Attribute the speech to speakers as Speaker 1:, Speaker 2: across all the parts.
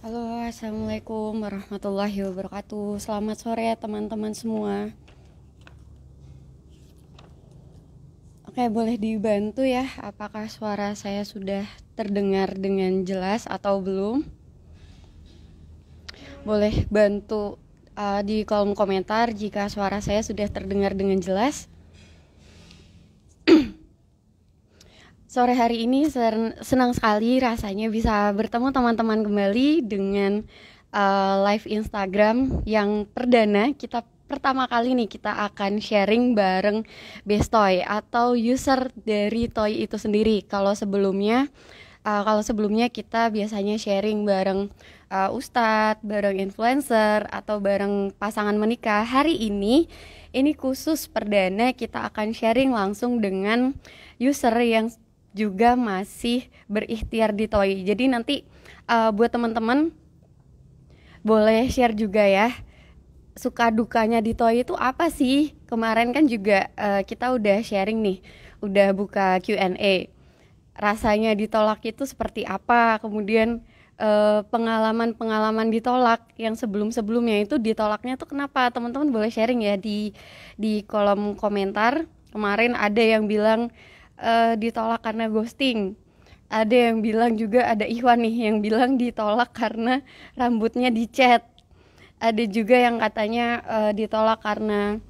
Speaker 1: Halo, Assalamualaikum warahmatullahi wabarakatuh. Selamat sore teman-teman semua. Oke, boleh dibantu ya, apakah suara saya sudah terdengar dengan jelas atau belum? Boleh bantu di kolom komentar jika suara saya sudah terdengar dengan jelas. Sore hari ini senang sekali rasanya bisa bertemu teman-teman kembali dengan live Instagram yang perdana. Kita pertama kali nih kita akan sharing bareng Bestoy atau user dari Toy itu sendiri. Kalau sebelumnya kita biasanya sharing bareng ustadz, bareng influencer atau bareng pasangan menikah. Hari ini khusus perdana kita akan sharing langsung dengan user yang juga masih berikhtiar di Toy. Jadi nanti buat teman-teman boleh share juga ya, suka dukanya di Toy itu apa sih? Kemarin kan juga kita udah sharing nih, udah buka Q&A. Rasanya ditolak itu seperti apa? Kemudian pengalaman-pengalaman ditolak yang sebelum-sebelumnya itu ditolaknya tuh kenapa? Teman-teman boleh sharing ya di kolom komentar. Kemarin ada yang bilang ditolak karena ghosting. Ada yang bilang juga, ada Ikhwan nih yang bilang ditolak karena rambutnya dicat. Ada juga yang katanya ditolak karena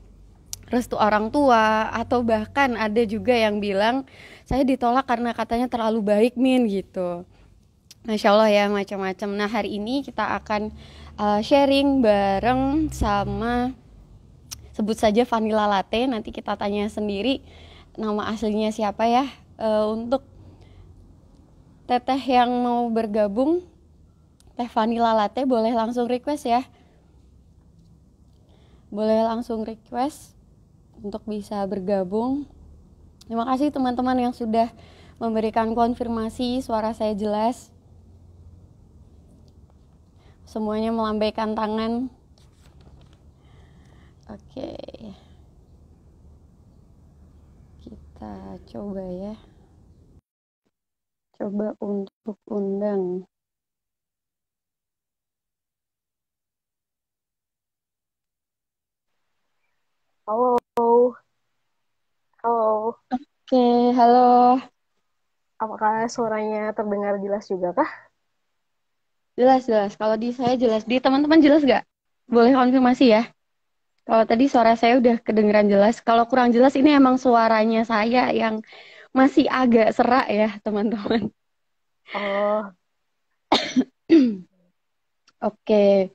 Speaker 1: restu orang tua, atau bahkan ada juga yang bilang saya ditolak karena katanya terlalu baik min gitu. Masya Allah ya, macam-macam. Nah, hari ini kita akan sharing bareng sama, sebut saja Vanilla Latte. Nanti kita tanya sendiri nama aslinya siapa ya. Untuk teteh yang mau bergabung, Teh Vanilla Latte, boleh langsung request ya. Boleh langsung request untuk bisa bergabung. Terima kasih teman-teman yang sudah memberikan konfirmasi suara saya jelas. Semuanya melambaikan tangan. Oke. Kita coba ya. Coba untuk undang.
Speaker 2: Halo, halo.
Speaker 1: Oke, halo.
Speaker 2: Apakah suaranya terdengar jelas juga kah?
Speaker 1: Jelas-jelas. Kalau di saya jelas. Di teman-teman jelas gak? Boleh konfirmasi ya. Kalau tadi suara saya udah kedengeran jelas. Kalau kurang jelas ini emang suaranya saya yang masih agak serak ya teman-teman.
Speaker 2: Oh,
Speaker 1: Oke,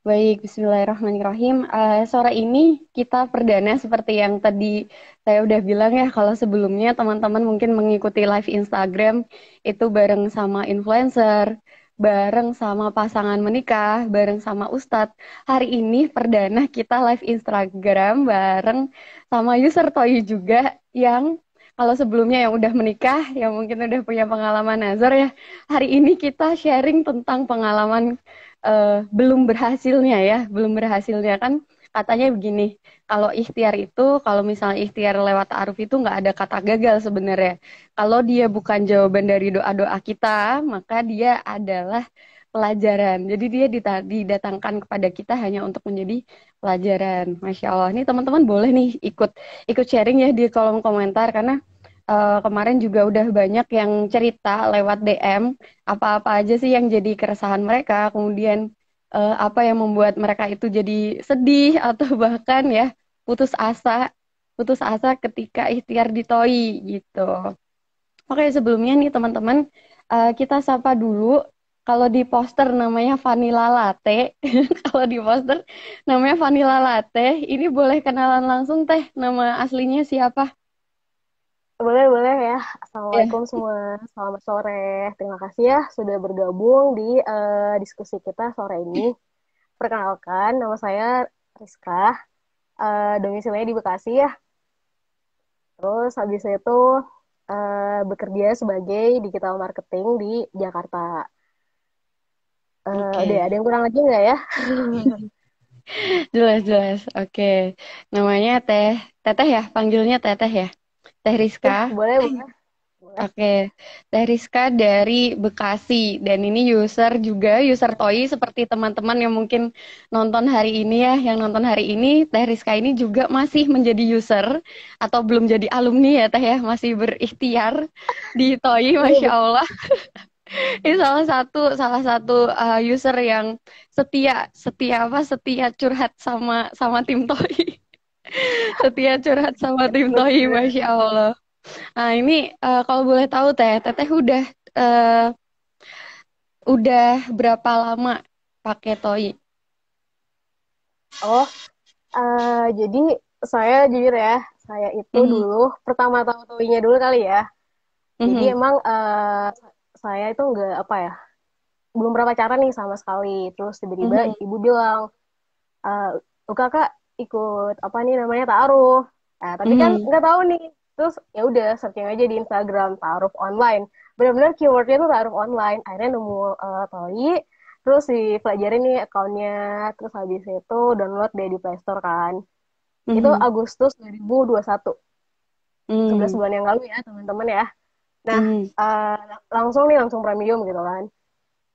Speaker 1: baik. Bismillahirrahmanirrahim. Sore ini kita perdana seperti yang tadi saya udah bilang ya. Kalau sebelumnya teman-teman mungkin mengikuti live Instagram itu bareng sama influencer, bareng sama pasangan menikah, bareng sama ustadz. Hari ini perdana kita live Instagram bareng sama user Toy juga yang kalau sebelumnya yang udah menikah, yang mungkin udah punya pengalaman nazar ya. Hari ini kita sharing tentang pengalaman belum berhasilnya kan, katanya begini, kalau ikhtiar itu, kalau misalnya ikhtiar lewat ta'aruf itu nggak ada kata gagal sebenarnya. Kalau dia bukan jawaban dari doa-doa kita, maka dia adalah pelajaran. Jadi dia didatangkan kepada kita hanya untuk menjadi pelajaran. Masya Allah. Ini teman-teman boleh nih ikut ikut sharing ya di kolom komentar karena kemarin juga udah banyak yang cerita lewat DM apa-apa aja sih yang jadi keresahan mereka, kemudian apa yang membuat mereka itu jadi sedih atau bahkan ya putus asa, putus asa ketika ikhtiar di TOI gitu. Oke, sebelumnya nih teman-teman, kita sapa dulu. Kalau di poster namanya Vanilla Latte, kalau di poster namanya Vanilla Latte, ini boleh kenalan langsung teh, nama aslinya siapa?
Speaker 2: boleh ya.
Speaker 1: Ya,
Speaker 2: Assalamualaikum semua. Selamat sore. Terima kasih ya sudah bergabung di diskusi kita sore ini. Perkenalkan, nama saya Rizka. Domisilinya di Bekasi ya. Terus habis itu bekerja sebagai digital marketing di Jakarta. Ada
Speaker 1: oke.
Speaker 2: yang kurang lagi nggak ya?
Speaker 1: Jelas-jelas. Oke. Namanya Teteh ya, panggilnya Teteh ya. Teh Rizka.
Speaker 2: Boleh.
Speaker 1: Oke, Teh Rizka dari Bekasi dan ini user juga, user Toyi seperti teman-teman yang mungkin nonton hari ini ya, yang nonton hari ini, Teh Rizka ini juga masih menjadi user atau belum jadi alumni ya Teh ya, masih berikhtiar di Toyi,
Speaker 2: Iya,
Speaker 1: Masya Allah. Ini salah satu user yang setia, setia apa? Setia curhat sama sama tim Toyi, setia curhat sama tim Toyi,
Speaker 2: bener.
Speaker 1: Masya Allah. Nah, ini kalau boleh tahu Teh, Teteh eh, udah berapa lama pakai Toyi?
Speaker 2: Oh, jadi saya jujur ya, saya itu
Speaker 1: Mhm,
Speaker 2: dulu pertama tahu Towinya dulu kali ya. Jadi
Speaker 1: mhm,
Speaker 2: emang saya itu nggak apa ya, belum pernah pacaran nih sama sekali. Terus tiba-tiba
Speaker 1: mhm,
Speaker 2: ibu bilang, eh kakak ikut apa nih namanya taruh. Nah, tapi kan
Speaker 1: mhm,
Speaker 2: nggak tahu nih. Terus ya udah searching aja di Instagram taruh online. Benar-benar keywordnya tuh taruh online. Akhirnya nemu Toyi. Terus dipelajarin nih akunnya. Terus habis itu download deh di Play Store kan. Itu
Speaker 1: mhm,
Speaker 2: Agustus 2021. 11
Speaker 1: mhm,
Speaker 2: bulan yang lalu ya teman-teman ya. Nah,
Speaker 1: mhm,
Speaker 2: eh, langsung nih langsung premium gitu kan.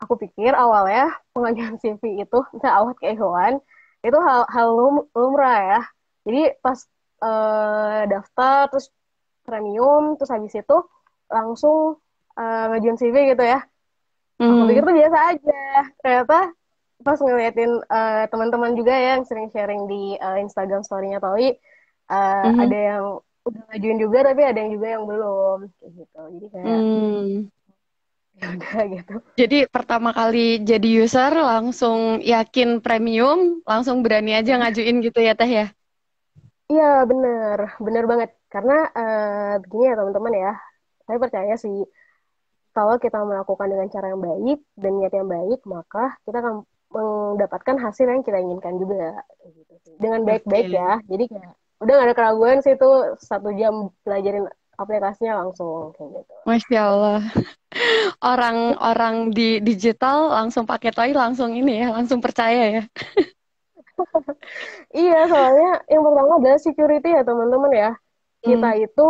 Speaker 2: Aku pikir awalnya pengajuan CV itu misalnya awal ke Ikhwan itu hal lumrah ya. Jadi pas daftar terus premium terus habis itu langsung ngajuin CV gitu ya. Aku pikir
Speaker 1: mhm,
Speaker 2: tuh biasa aja. Ternyata pas ngeliatin teman-teman juga ya yang sering sharing di Instagram story-nya Towi,
Speaker 1: mhm,
Speaker 2: ada yang udah ngajuin juga tapi ada yang juga yang belum kayak gitu. Jadi kayak
Speaker 1: mhm.
Speaker 2: ya udah gitu.
Speaker 1: Jadi pertama kali jadi user langsung yakin premium, langsung berani aja ngajuin gitu ya Teh ya?
Speaker 2: Iya, bener. Bener banget. Karena begini ya teman-teman ya, saya percaya sih, kalau kita melakukan dengan cara yang baik dan niat yang baik, maka kita akan mendapatkan hasil yang kita inginkan juga. Kayak gitu sih. Dengan baik-baik
Speaker 1: Oke,
Speaker 2: ya. Jadi kayak, udah gak ada keraguan sih itu 1 jam pelajarin aplikasinya langsung. Kayak gitu.
Speaker 1: Masya Allah. Orang-orang di digital langsung pakai Toyi langsung ini ya, langsung percaya ya.
Speaker 2: Iya, soalnya yang pertama adalah security ya teman-teman ya. Kita
Speaker 1: Hmm,
Speaker 2: itu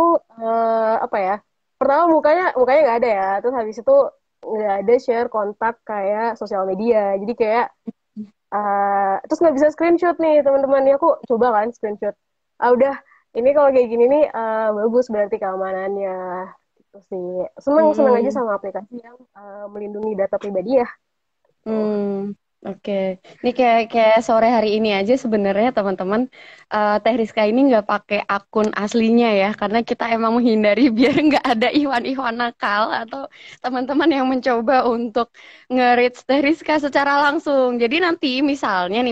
Speaker 2: apa ya? Pertama mukanya nggak ada ya. Terus habis itu nggak ada share kontak kayak sosial media. Jadi kayak terus nggak bisa screenshot nih teman-teman. Ya aku coba kan screenshot. Ah udah, ini kalau kayak gini nih bagus berarti keamanannya. Gitu sih. Seneng seneng aja
Speaker 1: hmm.
Speaker 2: sama aplikasi yang melindungi data pribadi ya. Tuh.
Speaker 1: Hmm, oke. Ini kayak sore hari ini aja sebenarnya teman-teman Teh Rizka ini nggak pakai akun aslinya ya, karena kita emang menghindari biar nggak ada Iwan-Iwan nakal atau teman-teman yang mencoba untuk nge-reach Teh Rizka secara langsung. Jadi nanti misalnya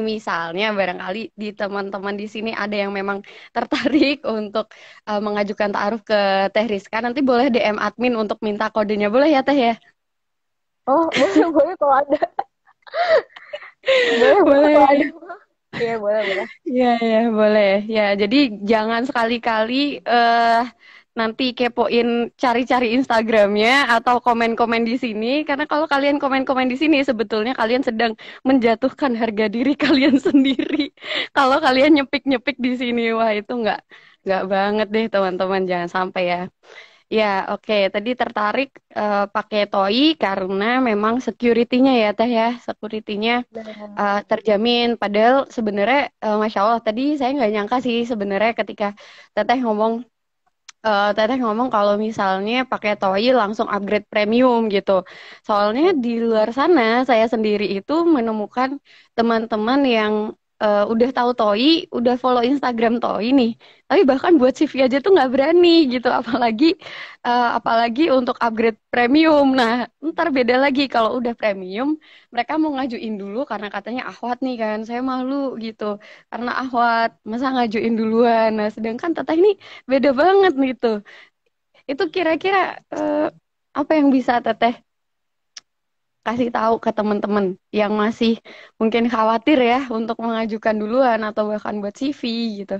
Speaker 1: barangkali di teman-teman di sini ada yang memang tertarik untuk mengajukan taaruf ke Teh Rizka, nanti boleh DM admin untuk minta kodenya, boleh ya Teh ya?
Speaker 2: Oh boleh boleh kalau ada. Boleh boleh kalau ada.
Speaker 1: Boleh.
Speaker 2: Iya boleh boleh.
Speaker 1: Iya, ya, boleh. Ya, jadi jangan sekali-kali nanti kepoin cari-cari Instagramnya atau komen-komen di sini, karena kalau kalian komen-komen di sini, sebetulnya kalian sedang menjatuhkan harga diri kalian sendiri. Kalau kalian nyepik-nyepik di sini, wah itu nggak banget deh teman-teman, jangan sampai ya. Ya, oke. Tadi tertarik pakai TOI karena memang security-nya ya, Teh ya. Security-nya
Speaker 2: Nah,
Speaker 1: terjamin. Padahal sebenarnya, Masya Allah, tadi saya nggak nyangka sih sebenarnya ketika Teteh ngomong, Teteh ngomong kalau misalnya pakai TOI langsung upgrade premium gitu. Soalnya di luar sana, saya sendiri itu menemukan teman-teman yang udah tahu TOI, udah follow Instagram TOI nih. Tapi bahkan buat CV aja tuh nggak berani gitu, apalagi untuk upgrade premium. Nah, ntar beda lagi kalau udah premium, mereka mau ngajuin dulu karena katanya ahwat nih kan, saya malu gitu. Karena ahwat, masa ngajuin duluan. Nah, sedangkan Teteh ini beda banget gitu. Itu kira-kira apa yang bisa Teteh kasih tahu ke teman-teman yang masih mungkin khawatir ya untuk mengajukan duluan atau bahkan buat CV gitu.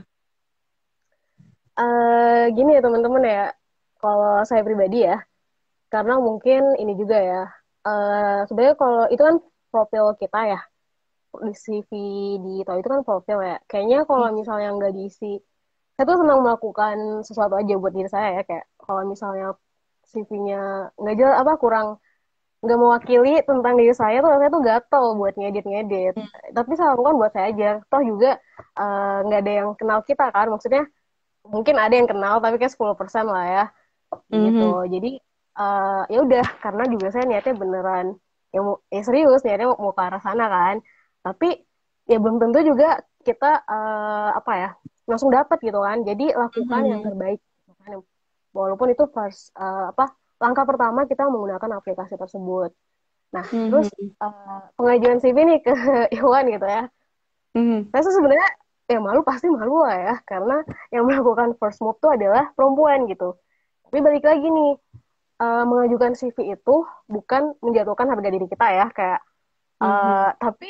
Speaker 2: gini ya teman-teman ya, kalau saya pribadi ya, karena mungkin ini juga ya, sebenarnya kalau itu kan profil kita ya, di CV di itu kan profil ya. Kayaknya kalau misalnya nggak diisi, saya tuh senang melakukan sesuatu aja buat diri saya ya, kayak kalau misalnya CV-nya nggak jelas apa kurang nggak mewakili tentang diri saya tuh rasanya tuh gatel buat ngedit-ngedit. Tapi saya lakukan buat saya aja. Toh juga nggak ada yang kenal kita kan. Maksudnya mungkin ada yang kenal tapi kayak 10% lah ya. Gitu.
Speaker 1: Mhm.
Speaker 2: Jadi ya udah karena juga saya niatnya beneran ya serius niatnya mau ke arah sana kan. Tapi ya belum tentu juga kita apa ya langsung dapat gitu kan. Jadi lakukan yang
Speaker 1: Mhm.
Speaker 2: terbaik. Gitu kan. Walaupun itu first apa langkah pertama kita menggunakan aplikasi tersebut. Nah, terus
Speaker 1: Mhm.
Speaker 2: pengajuan CV nih ke Iwan gitu ya.
Speaker 1: Mhm.
Speaker 2: Saya sih sebenarnya ya malu pasti malu lah ya, karena yang melakukan first move tuh adalah perempuan gitu. Tapi balik lagi nih, mengajukan CV itu bukan menjatuhkan harga diri kita ya, kayak
Speaker 1: Mhm.
Speaker 2: tapi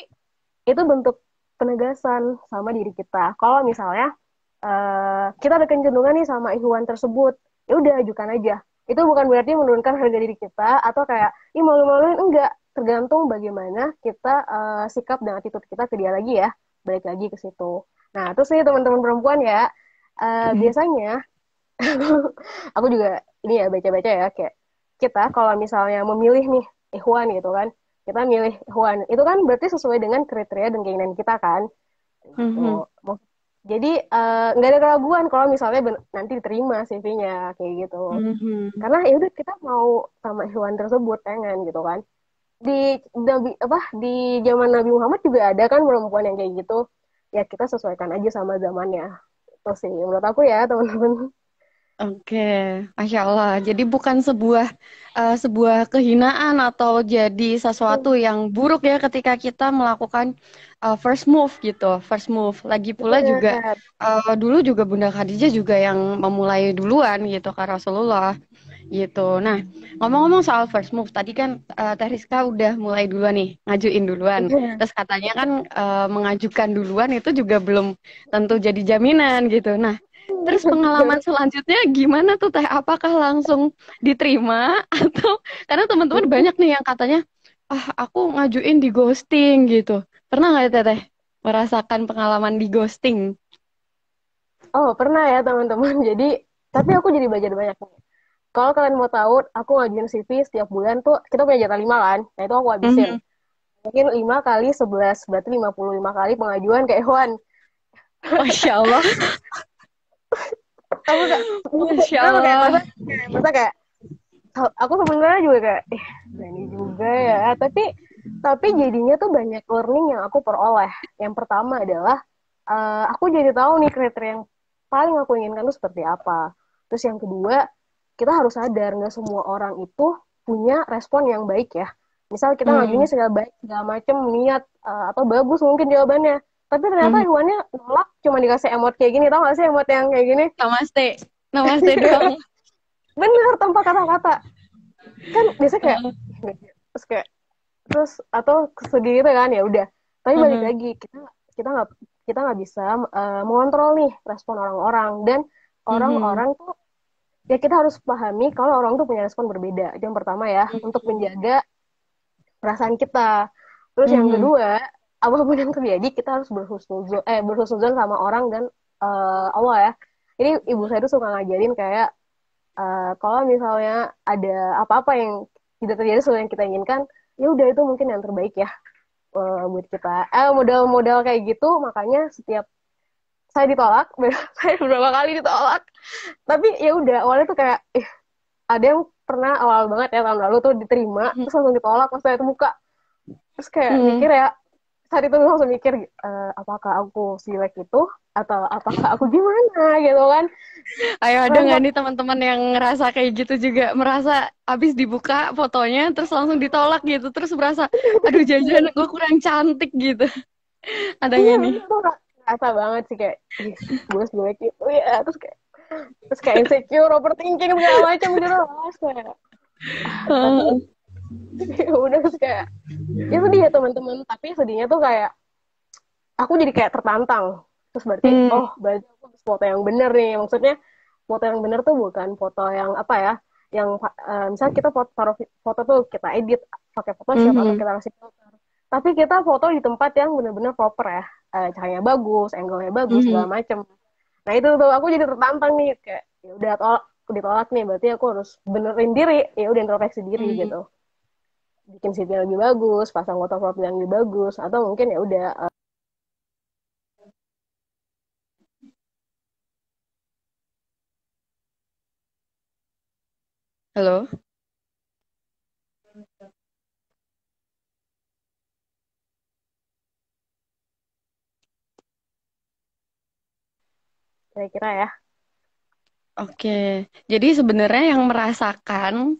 Speaker 2: itu bentuk penegasan sama diri kita. Kalau misalnya kita ada kecenderungan nih sama Ikhwan tersebut, ya udah ajukan aja. Itu bukan berarti menurunkan harga diri kita atau kayak ih malu-maluin, enggak. Tergantung bagaimana kita sikap dan attitude kita ke dia lagi ya. Balik lagi ke situ. Nah, terus nih teman-teman perempuan ya, biasanya aku juga ini ya baca-baca ya kayak kita kalau misalnya memilih nih Ikhwan gitu kan, kita milih Ikhwan itu kan berarti sesuai dengan kriteria dan keinginan kita kan
Speaker 1: Mhm.
Speaker 2: gitu. Jadi nggak ada keraguan kalau misalnya nanti diterima CV-nya kayak gitu.
Speaker 1: Mhm.
Speaker 2: Karena ya udah kita mau sama hewan tersebut pengen gitu kan. Di di zaman Nabi Muhammad juga ada kan perempuan yang kayak gitu. Ya kita sesuaikan aja sama zamannya. Itu sih menurut aku ya teman-teman.
Speaker 1: Oke, Masya Allah. Jadi bukan sebuah kehinaan atau jadi sesuatu yang buruk ya ketika kita melakukan first move gitu, first move. Lagi pula juga
Speaker 2: Benar.
Speaker 1: dulu juga Bunda Khadijah juga yang memulai duluan gitu kan Rasulullah gitu. Nah, ngomong-ngomong soal first move, tadi kan Teh Rizka udah mulai duluan nih, ngajuin duluan. Terus katanya kan mengajukan duluan itu juga belum tentu jadi jaminan gitu. Nah, terus pengalaman selanjutnya gimana tuh Teh? Apakah langsung diterima atau karena teman-teman banyak nih yang katanya, ah aku ngajuin di ghosting gitu. Pernah nggak ya, Teh merasakan pengalaman di ghosting?
Speaker 2: Oh pernah ya teman-teman. Jadi tapi aku jadi belajar banyak nih. Kalau kalian mau tahu, aku ngajuin CV setiap bulan tuh kita punya jatah 5 kan. Nah itu aku habisin.
Speaker 1: Mhm.
Speaker 2: Mungkin 5 kali 11 berarti 55 kali pengajuan ke Ikhwan.
Speaker 1: Masya Allah,
Speaker 2: Aku kayak
Speaker 1: Masya
Speaker 2: aku kayak
Speaker 1: Allah.
Speaker 2: masa kayak aku sebenarnya juga kayak ini juga ya. Tapi jadinya tuh banyak learning yang aku peroleh. Yang pertama adalah aku jadi tahu nih kriteria yang paling aku inginkan tuh seperti apa. Terus yang kedua, kita harus sadar nggak semua orang itu punya respon yang baik ya. Misal kita ngajunya
Speaker 1: Hmm.
Speaker 2: segala baik, segala macem niat atau bagus mungkin jawabannya. Tapi ternyata
Speaker 1: Mhm.
Speaker 2: hewannya nolak cuma dikasih emot kayak gini. Tau gak sih emot yang kayak gini?
Speaker 1: Namaste, namaste doang.
Speaker 2: Bener tanpa kata-kata. Kan biasa kayak
Speaker 1: Heeh.
Speaker 2: terus kayak terus atau sedih gitu kan ya udah. Tapi balik
Speaker 1: Heeh.
Speaker 2: lagi kita nggak kita nggak bisa mengontrol nih respon orang-orang dan
Speaker 1: Mhm.
Speaker 2: orang-orang tuh ya kita harus pahami kalau orang tuh punya respon berbeda. Itu yang pertama ya untuk menjaga perasaan kita. Terus yang
Speaker 1: Mhm.
Speaker 2: kedua, apapun yang terjadi kita harus berhusnuzon sama orang dan Allah ya. Ini ibu saya tuh suka ngajarin kayak kalau misalnya ada apa-apa yang tidak terjadi sesuai yang kita inginkan, ya udah itu mungkin yang terbaik ya buat kita. Modal-modal kayak gitu, makanya setiap saya ditolak, saya beberapa kali ditolak. Tapi ya udah awalnya tuh kayak, ada yang pernah awal banget ya tahun lalu tuh diterima,
Speaker 1: Mhm.
Speaker 2: terus langsung ditolak pas saya muka. Terus kayak
Speaker 1: Mhm.
Speaker 2: mikir ya, saat itu langsung mikir, apakah aku jelek itu atau apakah aku gimana gitu kan?
Speaker 1: Ayo ada nggak
Speaker 2: Respon
Speaker 1: nih teman-teman yang ngerasa kayak gitu juga, merasa abis dibuka fotonya terus langsung ditolak gitu, terus merasa aduh jajan gue kurang cantik gitu. Ada
Speaker 2: iya
Speaker 1: nggak nih?
Speaker 2: bener tuh rasa banget sih kayak ih gue jelek itu ya terus kayak insecure overthinking segala macam gitu loh kayak tapi
Speaker 1: Heeh.
Speaker 2: ya udah terus kayak ya sedih ya teman-teman tapi sedihnya tuh kayak aku jadi kayak tertantang terus
Speaker 1: Hmm.
Speaker 2: berarti aku harus foto yang bener nih maksudnya foto yang bener tuh bukan foto yang apa ya yang misalnya kita foto tuh kita edit pakai Photoshop atau
Speaker 1: Mhm.
Speaker 2: kita kasih filter tapi kita foto di tempat yang bener-bener proper ya cahayanya bagus angle-nya bagus segala
Speaker 1: Mhm.
Speaker 2: macem. Nah itu tuh aku jadi tertantang nih kayak ya udah ditolak nih, berarti aku harus benerin diri, ya udah introspeksi diri
Speaker 1: Hmm.
Speaker 2: gitu, bikin CV yang lebih bagus, pasang foto profil yang lebih bagus, atau mungkin ya udah
Speaker 1: Halo?
Speaker 2: kira-kira ya.
Speaker 1: Oke, jadi sebenarnya yang merasakan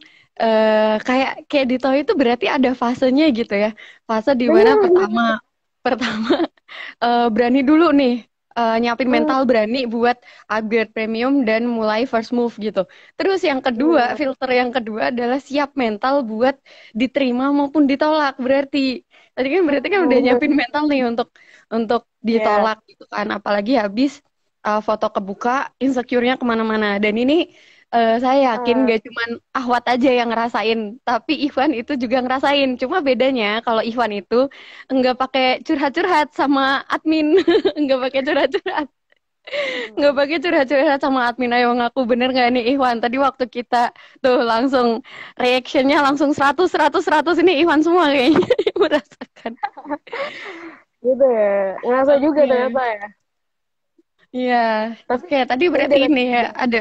Speaker 1: kayak kayak Dito itu berarti ada fasenya gitu ya. Fase di mana
Speaker 2: Bener.
Speaker 1: pertama pertama berani dulu nih, nyiapin
Speaker 2: Hmm,
Speaker 1: mental berani buat upgrade premium dan mulai first move gitu. Terus yang kedua,
Speaker 2: bener.
Speaker 1: filter yang kedua adalah siap mental buat diterima maupun ditolak. Berarti kan udah
Speaker 2: Bener.
Speaker 1: nyiapin mental nih untuk
Speaker 2: Iya.
Speaker 1: ditolak gitu kan. Apalagi habis foto kebuka, insecure-nya kemana-mana. Dan ini saya yakin
Speaker 2: Eh,
Speaker 1: gak cuman Ahwat aja yang ngerasain, tapi Ivan itu juga ngerasain. Cuma bedanya kalau Ivan itu nggak pakai curhat-curhat sama admin, nggak pakai curhat-curhat, nggak
Speaker 2: hmm.
Speaker 1: pakai curhat-curhat sama admin. Ayo ngaku bener nggak nih Ivan? Tadi waktu kita tuh langsung reactionnya langsung 100 100 100 ini Ivan semua kayaknya merasakan.
Speaker 2: Gitu ya, ngerasa juga
Speaker 1: Oke,
Speaker 2: ternyata ya.
Speaker 1: iya.
Speaker 2: Tapi
Speaker 1: Oke, tadi
Speaker 2: ini
Speaker 1: berarti
Speaker 2: dari
Speaker 1: ini ya ada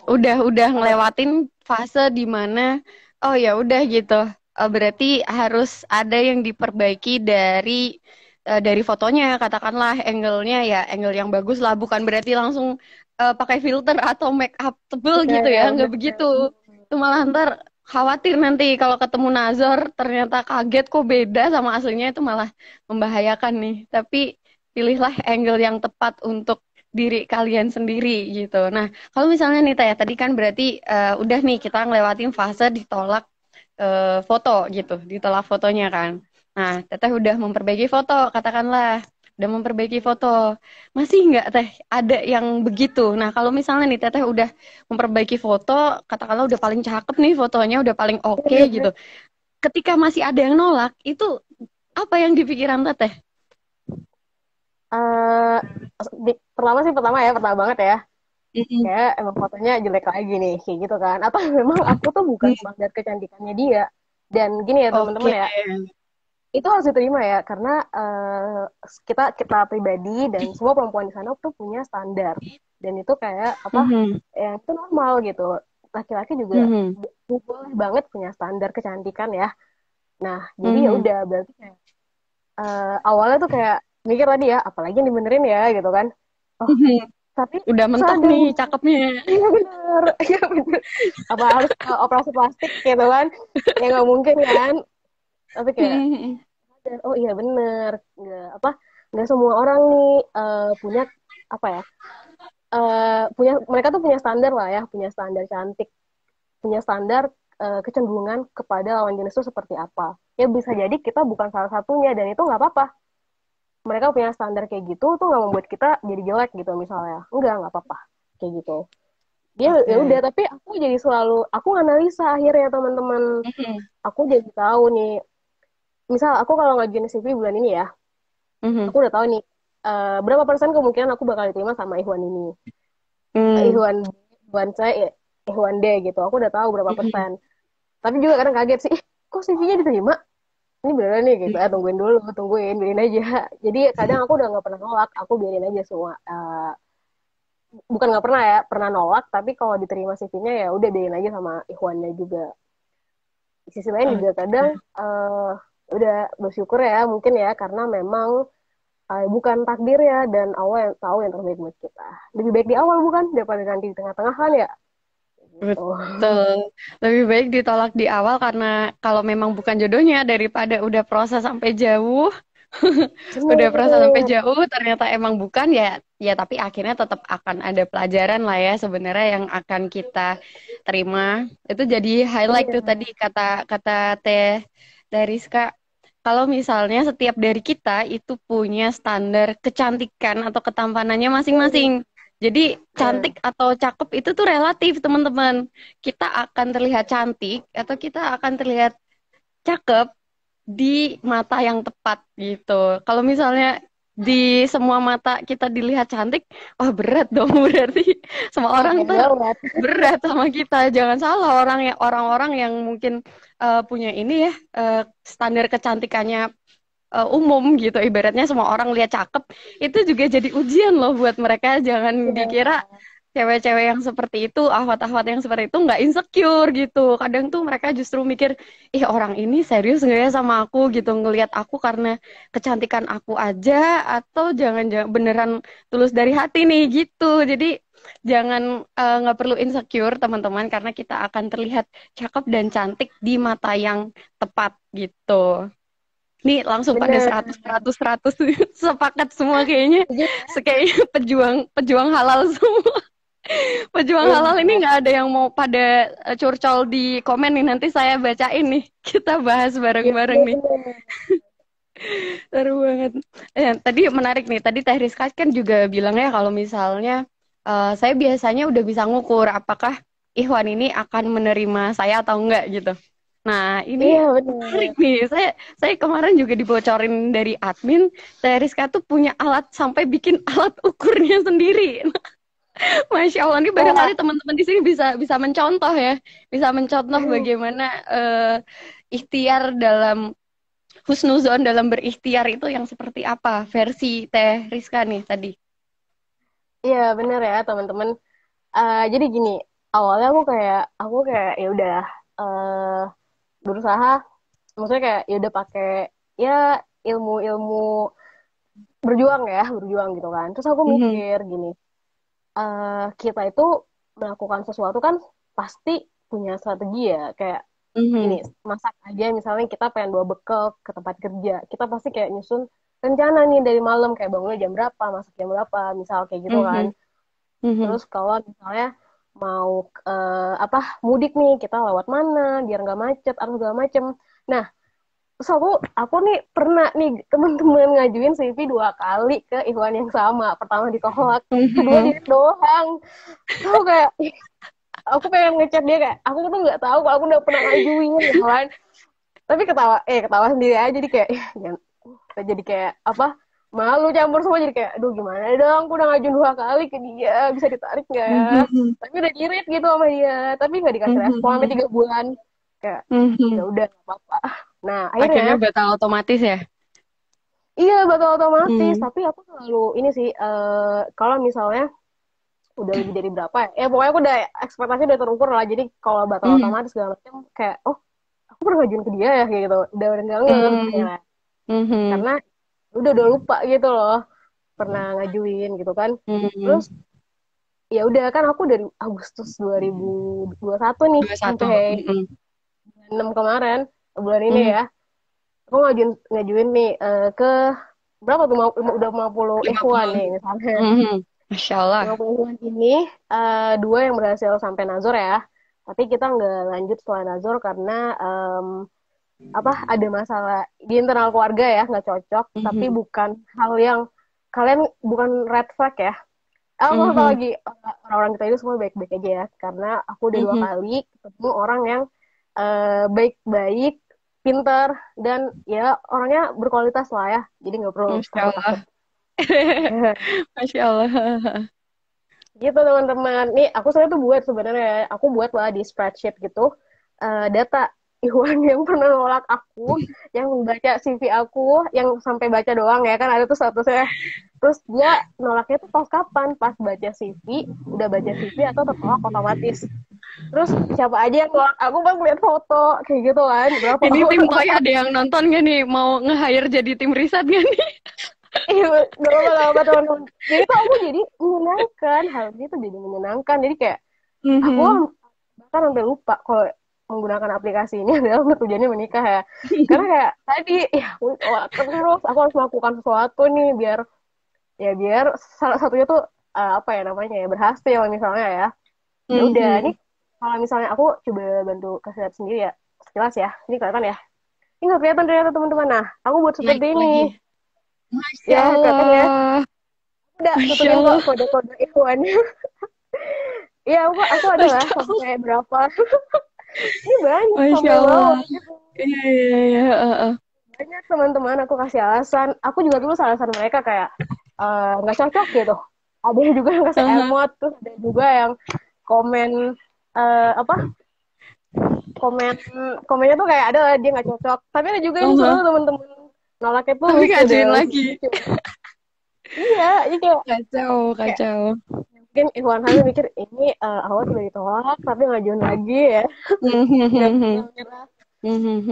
Speaker 1: udah
Speaker 2: apa tuh?
Speaker 1: ngelewatin fase di mana oh ya udah gitu. Berarti harus ada yang diperbaiki dari fotonya, katakanlah angle-nya ya angle yang bagus lah, bukan berarti langsung pakai filter atau make up tebel
Speaker 2: Iya,
Speaker 1: gitu
Speaker 2: iya,
Speaker 1: ya, nggak
Speaker 2: bener.
Speaker 1: begitu. Itu malah ntar khawatir nanti kalau ketemu Nazor ternyata kaget kok beda sama aslinya, itu malah membahayakan nih. Tapi pilihlah angle yang tepat untuk diri kalian sendiri gitu. Nah, kalau misalnya nih Teh, tadi kan berarti udah nih kita ngelewatin fase ditolak foto gitu, ditolak fotonya kan. Nah, Teteh udah memperbaiki foto, katakanlah udah memperbaiki foto. Masih nggak Teh ada yang begitu? Nah, kalau misalnya nih Teteh udah memperbaiki foto, katakanlah udah paling cakep nih fotonya, udah paling oke gitu. Ketika masih ada yang nolak, itu apa yang di pikiran Teteh?
Speaker 2: Eh, pertama ya, pertama banget ya.
Speaker 1: Mm-mm.
Speaker 2: Kayak emang fotonya jelek lagi nih, kayak gitu kan. Atau memang aku tuh bukan standar kecantikannya dia. Dan gini ya teman-teman
Speaker 1: Oke.
Speaker 2: ya, itu harus diterima ya, karena kita kita pribadi dan semua perempuan di sana tuh punya standar. Dan itu kayak apa?
Speaker 1: Mhm.
Speaker 2: Yang itu normal gitu. Laki-laki juga
Speaker 1: Mhm.
Speaker 2: boleh banget punya standar kecantikan ya. Nah, jadi ya
Speaker 1: Mhm.
Speaker 2: udah berarti kayak awalnya tuh kayak mikir tadi ya, apalagi yang dibenerin ya gitu kan. Oh,
Speaker 1: Mhm.
Speaker 2: tapi
Speaker 1: Udah mentok
Speaker 2: sadar
Speaker 1: nih
Speaker 2: nih,
Speaker 1: cakepnya.
Speaker 2: iya bener, iya bener. Apa harus operasi plastik gitu kan? Ya nggak mungkin kan? Tapi kayak
Speaker 1: Mhm.
Speaker 2: sadar, oh iya bener, nggak semua orang nih punya apa ya? Punya mereka tuh punya standar lah ya, punya standar cantik, punya standar kecenderungan kepada lawan jenis itu seperti apa. Ya bisa jadi kita bukan salah satunya dan itu nggak apa-apa. Mereka punya standar kayak gitu tuh nggak membuat kita jadi jelek gitu misalnya. Nggak apa-apa kayak gitu. Dia ya udah,
Speaker 1: Oke.
Speaker 2: tapi aku jadi selalu aku analisa akhirnya teman-teman.
Speaker 1: Mhm.
Speaker 2: Aku jadi tahu nih, misal aku kalau ngajuin CV bulan ini ya, aku
Speaker 1: Mhm.
Speaker 2: udah tahu nih berapa persen kemungkinan aku bakal diterima sama Ikhwan ini.
Speaker 1: Mhm.
Speaker 2: Ikhwan Ikhwan saya Ikhwan D gitu. Aku udah tahu berapa
Speaker 1: Mhm.
Speaker 2: persen. Tapi juga kadang kaget sih, kok CV-nya diterima? Ini beneran nih gitu. Tungguin dulu, tungguin, biarin aja. Jadi kadang aku udah nggak pernah nolak, aku biarin aja semua. Bukan nggak pernah ya, pernah nolak, tapi kalau diterima CV-nya ya udah biarin aja sama Ikhwannya juga. Di sisi lain juga kadang
Speaker 1: Oke.
Speaker 2: udah bersyukur ya mungkin ya, karena memang bukan takdir ya, dan Allah yang tahu yang terbaik buat kita. Lebih baik di awal bukan daripada nanti di tengah-tengah kan ya gitu.
Speaker 1: Betul. Lebih baik ditolak di awal karena kalau memang bukan jodohnya daripada udah proses sampai jauh, udah proses sampai
Speaker 2: Bener.
Speaker 1: jauh ternyata emang bukan ya, ya tapi akhirnya tetap akan ada pelajaran lah ya sebenarnya yang akan kita terima. Itu jadi highlight tuh tadi
Speaker 2: Iya.
Speaker 1: kata kata Teh dari Rizka. Kalau misalnya setiap dari kita itu punya standar kecantikan atau ketampanannya masing-masing. Jadi
Speaker 2: Nah,
Speaker 1: cantik atau cakep itu tuh relatif teman-teman. Kita akan terlihat cantik atau kita akan terlihat cakep di mata yang tepat gitu. Kalau misalnya di semua mata kita dilihat cantik, wah berat dong berarti semua
Speaker 2: Wah,
Speaker 1: orang
Speaker 2: beda
Speaker 1: tuh
Speaker 2: banget.
Speaker 1: berat sama kita. Jangan salah orang-orang yang mungkin punya ini ya standar kecantikannya umum gitu. Ibaratnya semua orang lihat cakep, itu juga jadi ujian loh buat mereka. Jangan
Speaker 2: Iya.
Speaker 1: dikira cewek-cewek yang seperti itu, ahwat-ahwat yang seperti itu nggak insecure gitu. Kadang tuh mereka justru mikir, ih orang ini serius nggak ya sama aku gitu, ngelihat aku karena kecantikan aku aja, atau jangan-jangan beneran tulus dari hati nih gitu. Jadi jangan nggak perlu insecure teman-teman, karena kita akan terlihat cakep dan cantik di mata yang tepat gitu. Nih langsung pada
Speaker 2: Bener.
Speaker 1: 100 sepakat semua kayaknya.
Speaker 2: Setuju ya?
Speaker 1: Kayaknya pejuang pejuang halal semua. Pejuang halal ini
Speaker 2: Iya.
Speaker 1: nggak ada yang mau pada curcol di komen nih. Nanti saya bacain nih. Kita bahas
Speaker 2: Iya,
Speaker 1: bareng-bareng nih.
Speaker 2: bener-bener.
Speaker 1: Seru banget. Tadi menarik nih. Tadi Teh Rizka kan juga bilang ya kalau misalnya saya biasanya udah bisa ngukur apakah Ikhwan ini akan menerima saya atau enggak gitu. Nah, ini
Speaker 2: Iya,
Speaker 1: menarik
Speaker 2: bener.
Speaker 1: nih. Saya kemarin juga dibocorin dari admin, Teh Rizka tuh punya alat sampai bikin alat ukurnya sendiri. Masya Allah, ini barangkali
Speaker 2: Kayak,
Speaker 1: teman-teman di sini bisa bisa mencontoh ya, bisa mencontoh bagaimana ikhtiar dalam husnuzon dalam berikhtiar itu yang seperti apa versi Teh Rizka nih tadi.
Speaker 2: iya bener ya teman-teman. Jadi gini, awalnya aku kayak ya udah eh berusaha, maksudnya kayak ya udah pakai ya ilmu-ilmu berjuang gitu kan. Terus aku
Speaker 1: Mhm,
Speaker 2: mikir gini, kita itu melakukan sesuatu kan pasti punya strategi ya, kayak gini,
Speaker 1: mhm,
Speaker 2: masak aja misalnya kita pengen bawa bekal ke tempat kerja, kita pasti kayak nyusun rencana nih dari malam kayak bangunnya jam berapa, masak jam berapa, misal kayak gitu kan.
Speaker 1: mhm, mhm,
Speaker 2: Terus kalau misalnya mau apa mudik nih kita lewat mana biar nggak macet atau segala macem. Nah, terus aku nih pernah nih teman-teman ngajuin CV 2 kali ke Ikhwan yang sama. Pertama ditolak, kedua
Speaker 1: mhm,
Speaker 2: dia doang. Terus aku kayak aku pengen ngechat dia kayak aku tuh nggak tahu kalau aku udah pernah ngajuin ya kan. Tapi ketawa sendiri aja jadi kayak jadi kayak apa malu campur semua jadi kayak aduh gimana dong aku udah ngajuin 2 kali ke dia bisa ditarik nggak ya,
Speaker 1: mhm,
Speaker 2: tapi udah dirit gitu sama dia tapi nggak dikasih respon sampai
Speaker 1: mhm,
Speaker 2: 3 bulan kayak ya
Speaker 1: mhm.
Speaker 2: udah nggak apa-apa. Nah akhirnya
Speaker 1: Akhirnya batal otomatis ya.
Speaker 2: iya bakal otomatis
Speaker 1: Hmm.
Speaker 2: tapi aku selalu ini sih kalau misalnya udah lebih dari berapa ya pokoknya aku udah ekspektasi udah terukur lah jadi kalau batal
Speaker 1: Mhm.
Speaker 2: otomatis segala macam kayak oh aku pernah ngajuin ke dia ya kayak gitu udah nggak ngeh
Speaker 1: Hmm.
Speaker 2: akhirnya
Speaker 1: Mhm.
Speaker 2: karena udah lupa gitu loh pernah ngajuin gitu kan.
Speaker 1: Mhm.
Speaker 2: Terus ya udah kan aku dari Agustus 2021 nih
Speaker 1: 21.
Speaker 2: sampai
Speaker 1: Mhm.
Speaker 2: 6 kemarin bulan ini
Speaker 1: Mhm.
Speaker 2: ya. Aku ngajuin nih ke berapa tuh udah 50 ikhwan
Speaker 1: 50.
Speaker 2: nih misalnya.
Speaker 1: Mhm. Masya Allah.
Speaker 2: 50 ikhwan ini dua yang berhasil sampai Nazor ya. Tapi kita nggak lanjut setelah Nazor karena apa ada masalah di internal keluarga ya nggak cocok. Tapi
Speaker 1: Mhm.
Speaker 2: bukan hal yang kalian bukan red flag ya. Aku satu
Speaker 1: Mhm.
Speaker 2: lagi orang-orang kita itu semua baik-baik aja ya karena aku udah dua
Speaker 1: Mhm.
Speaker 2: kali ketemu orang yang baik-baik, pintar dan ya orangnya berkualitas lah ya jadi nggak perlu
Speaker 1: Masya
Speaker 2: takut-takut.
Speaker 1: Allah. Masya Allah.
Speaker 2: Gitu teman-teman nih aku sebenarnya tuh sebenarnya aku buat lah di spreadsheet gitu data Iwan yang pernah nolak aku, yang baca CV aku, yang sampai baca doang ya kan ada tuh statusnya. Terus dia nolaknya tuh pas kapan? Pas baca CV, udah baca CV atau tertolak otomatis. Terus siapa aja yang nolak aku pas lihat foto kayak gitu kan berapa
Speaker 1: Ini tim
Speaker 2: orang.
Speaker 1: koi ada yang nonton gak nih? Mau nge-hire jadi tim riset gak nih?
Speaker 2: Iya gak apa teman-teman. Jadi tuh aku jadi menyenangkan hal itu jadi menyenangkan jadi kayak aku
Speaker 1: Mhm.
Speaker 2: bahkan sampai lupa kalau menggunakan aplikasi ini adalah untuk tujuannya menikah ya karena kayak tadi ya terus aku harus melakukan sesuatu nih biar salah satunya tuh apa ya namanya ya berhasil misalnya ya udah nih
Speaker 1: Mhm.
Speaker 2: kalau misalnya aku coba bantu kasih lihat sendiri ya sekilas ya ini kelihatan ya ini nggak kelihatan ternyata teman-teman nah aku buat
Speaker 1: Naik
Speaker 2: seperti ini
Speaker 1: lagi. Masya
Speaker 2: ya kelihatan ya
Speaker 1: Allah.
Speaker 2: udah
Speaker 1: Masya
Speaker 2: tutupin kok
Speaker 1: Allah.
Speaker 2: kode-kode Ikhwan. Iya aku ada lah
Speaker 1: Masya Allah.
Speaker 2: sampai berapa ini banyak
Speaker 1: Masya
Speaker 2: sampai
Speaker 1: Allah.
Speaker 2: bawah.
Speaker 1: Iya, iya, iya.
Speaker 2: banyak teman-teman aku kasih alasan. Aku juga dulu alasan mereka kayak nggak cocok gitu. Ada juga yang kasih
Speaker 1: Aha.
Speaker 2: emot, terus ada juga yang komen apa komen komennya tuh kayak ada dia nggak cocok. Tapi ada juga yang seru
Speaker 1: Aha.
Speaker 2: teman-teman nolaknya tuh
Speaker 1: Tapi
Speaker 2: lucu deh,
Speaker 1: ngajuin lagi.
Speaker 2: lucu-lucu. Iya, ini kayak
Speaker 1: Kacau,
Speaker 2: kayak
Speaker 1: kacau.
Speaker 2: mungkin Ikhwan Hamil mikir ini awal sudah ditolak tapi ngajuin lagi ya. Nggak nyerah.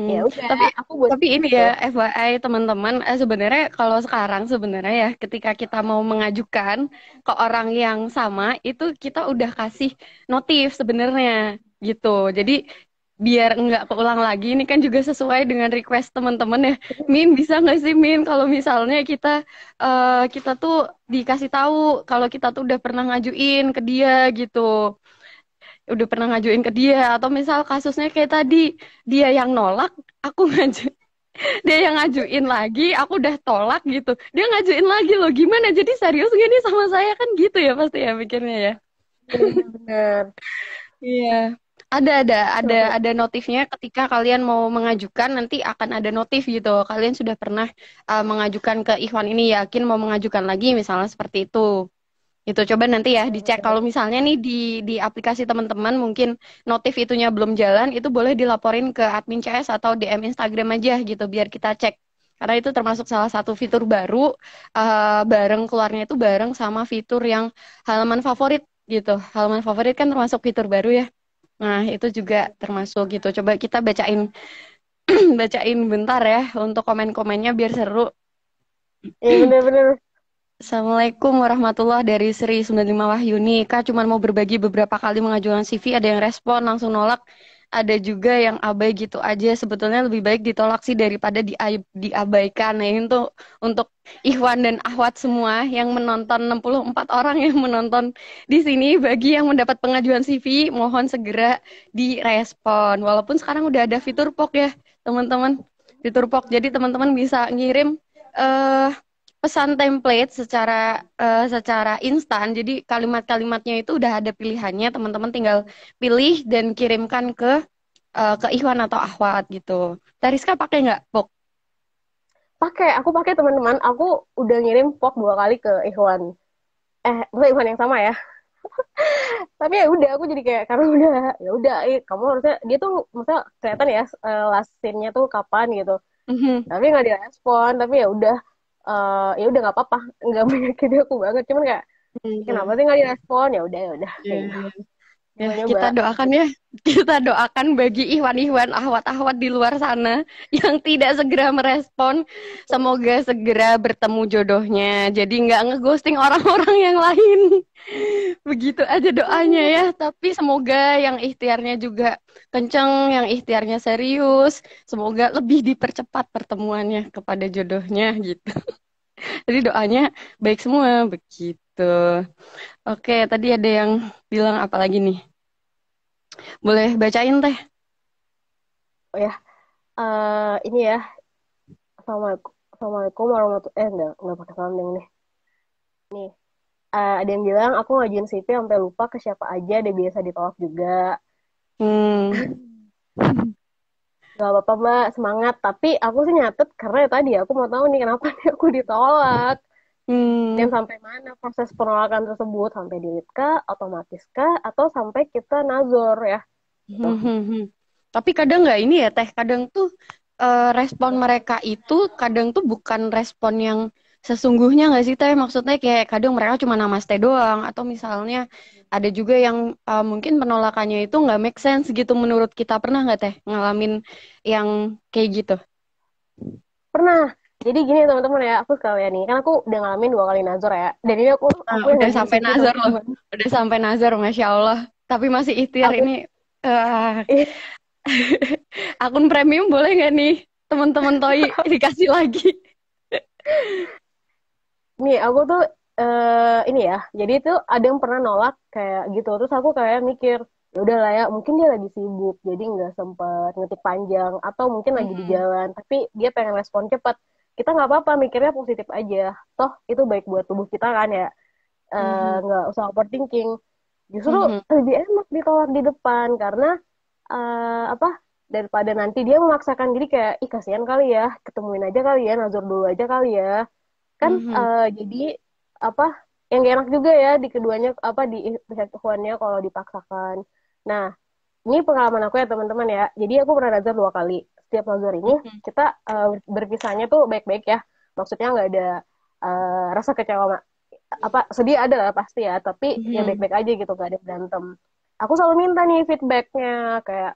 Speaker 2: Ya udah,
Speaker 1: Tapi
Speaker 2: aku buat
Speaker 1: ini
Speaker 2: gitu.
Speaker 1: ya FYI teman-teman, sebenarnya kalau sekarang sebenarnya ya ketika kita mau mengajukan ke orang yang sama itu kita udah kasih notif sebenarnya gitu. Jadi biar nggak keulang lagi ini kan juga sesuai dengan request teman-teman ya. Min bisa nggak sih Min kalau misalnya kita tuh dikasih tahu kalau kita tuh udah pernah ngajuin ke dia gitu, udah pernah ngajuin ke dia, atau misal kasusnya kayak tadi dia yang nolak, aku dia yang ngajuin lagi, aku udah tolak gitu, dia ngajuin lagi loh, gimana, jadi serius gak nih sama saya, kan gitu ya pasti ya pikirnya ya.
Speaker 2: Bener-bener.
Speaker 1: Iya. Ada
Speaker 2: Oke.
Speaker 1: ada notifnya ketika kalian mau mengajukan, nanti akan ada notif gitu. Kalian sudah pernah mengajukan ke Ikhwan ini, yakin mau mengajukan lagi misalnya seperti itu. Itu coba nanti ya dicek, kalau misalnya nih di aplikasi teman-teman mungkin notif itunya belum jalan, itu boleh dilaporin ke admin CS atau DM Instagram aja gitu biar kita cek. Karena itu termasuk salah satu fitur baru, bareng keluarnya itu bareng sama fitur yang halaman favorit gitu. Halaman favorit kan termasuk fitur baru ya. Nah, itu juga termasuk gitu. Coba kita bacain bacain bentar ya untuk komen-komennya biar seru.
Speaker 2: Iya bener-bener.
Speaker 1: Assalamualaikum warahmatullahi dari Sri 95 Wahyuni. Kak cuma mau berbagi, beberapa kali mengajukan CV ada yang respon langsung nolak. Ada juga yang abai gitu aja. Sebetulnya lebih baik ditolak sih daripada diabaikan. Nah ini tuh untuk Ikhwan dan Ahwat semua yang menonton, 64 orang yang menonton di sini. Bagi yang mendapat pengajuan CV, mohon segera direspon. Walaupun sekarang udah ada fitur POK ya teman-teman. Fitur POK. Jadi teman-teman bisa ngirim eh pesan template secara instan. Jadi kalimat-kalimatnya itu udah ada pilihannya, teman-teman tinggal pilih dan kirimkan ke Ikhwan atau Ahwat gitu. Tariska pakai nggak, Pok?
Speaker 2: Aku pakai teman-teman. Aku udah ngirim POK 2 kali ke Ikhwan. Bukan Ikhwan yang sama ya. Tapi ya udah, aku jadi kayak karena udah ya udah, kamu harusnya dia tuh maksudnya kelihatan ya last scene-nya tuh kapan gitu.
Speaker 1: Mhm.
Speaker 2: Tapi nggak direspon. Tapi ya udah nggak apa-apa. Nggak menyakiti aku banget. Cuman kayak kenapa
Speaker 1: Mhm.
Speaker 2: sih nggak direspon? Ya udah.
Speaker 1: Iya,
Speaker 2: Ya udah.
Speaker 1: iya. Ya,
Speaker 2: Nyoba-nyoba.
Speaker 1: kita doakan ya. Kita doakan bagi Ikhwan-Ikhwan, Ahwat-Ahwat di luar sana yang tidak segera merespon. Semoga segera bertemu jodohnya. Jadi nggak ngeghosting orang-orang yang lain. Begitu aja doanya ya. Tapi semoga yang ikhtiarnya juga kenceng, yang ikhtiarnya serius. Semoga lebih dipercepat pertemuannya kepada jodohnya gitu. Jadi doanya baik semua begitu. Oke, tadi ada yang bilang apa lagi nih? Boleh bacain teh.
Speaker 2: Oh ya, ini ya. Assalamualaikum warahmatullahi enggak pakai salam deh nih. Nih, ada yang bilang aku ngajuin CV sampai lupa ke siapa aja, dia biasa ditolak juga.
Speaker 1: Hmm.
Speaker 2: Gak apa-apa Mbak, semangat. Tapi aku sih nyatet karena ya tadi aku mau tahu nih kenapa nih aku ditolak. Dan
Speaker 1: Hmm.
Speaker 2: sampai mana proses penolakan tersebut? Sampai delete kah, otomatis kah, atau sampai kita nazor ya? Gitu.
Speaker 1: Hmm, hmm, hmm. Tapi kadang nggak ini ya teh, kadang tuh respon mereka itu kadang tuh bukan respon yang sesungguhnya nggak sih teh? Maksudnya kayak kadang mereka cuma namaste doang, atau misalnya ada juga yang mungkin penolakannya itu nggak make sense gitu menurut kita. Pernah nggak teh ngalamin yang kayak gitu?
Speaker 2: Pernah. Jadi gini teman-teman ya, aku sekalian nih, kan aku udah ngalamin 2 kali nazor ya. Dan ini
Speaker 1: Nah,
Speaker 2: aku yang
Speaker 1: udah
Speaker 2: ngajuin
Speaker 1: sampai
Speaker 2: CV
Speaker 1: nazar loh,
Speaker 2: teman-teman.
Speaker 1: udah sampai nazar, masya Allah. Tapi masih ikhtiar
Speaker 2: Aku
Speaker 1: ini. Akun premium boleh nggak nih teman-teman Toi dikasih lagi?
Speaker 2: nih aku tuh ini ya. Jadi tuh ada yang pernah nolak kayak gitu. Terus aku kayak mikir, ya udah lah ya, mungkin dia lagi sibuk, jadi nggak sempet ngetik panjang, atau mungkin lagi di
Speaker 1: Hmm.
Speaker 2: jalan, tapi dia pengen respon cepat. Kita nggak apa-apa, mikirnya positif aja. Toh itu baik buat tubuh kita kan ya.
Speaker 1: Mhm.
Speaker 2: Nggak usah overthinking. Justru
Speaker 1: Mhm.
Speaker 2: lebih enak ditolak di depan karena apa? daripada nanti dia memaksakan diri kayak ih kasihan kali ya, ketemuin aja kali ya, nazar dulu aja kali ya, kan
Speaker 1: Mhm.
Speaker 2: jadi apa yang gak enak juga ya di keduanya, apa di pihak ikhwannya kalau dipaksakan. Nah, ini pengalaman aku ya teman-teman ya. Jadi aku pernah nazar 2 kali. Setiap nazar ini
Speaker 1: Mhm.
Speaker 2: kita berpisahnya tuh baik-baik ya. Maksudnya nggak ada rasa kecewa, apa sedih ada lah pasti ya. Tapi ya
Speaker 1: Mhm.
Speaker 2: baik-baik aja gitu, gak ada berantem. Aku selalu minta nih feedbacknya kayak,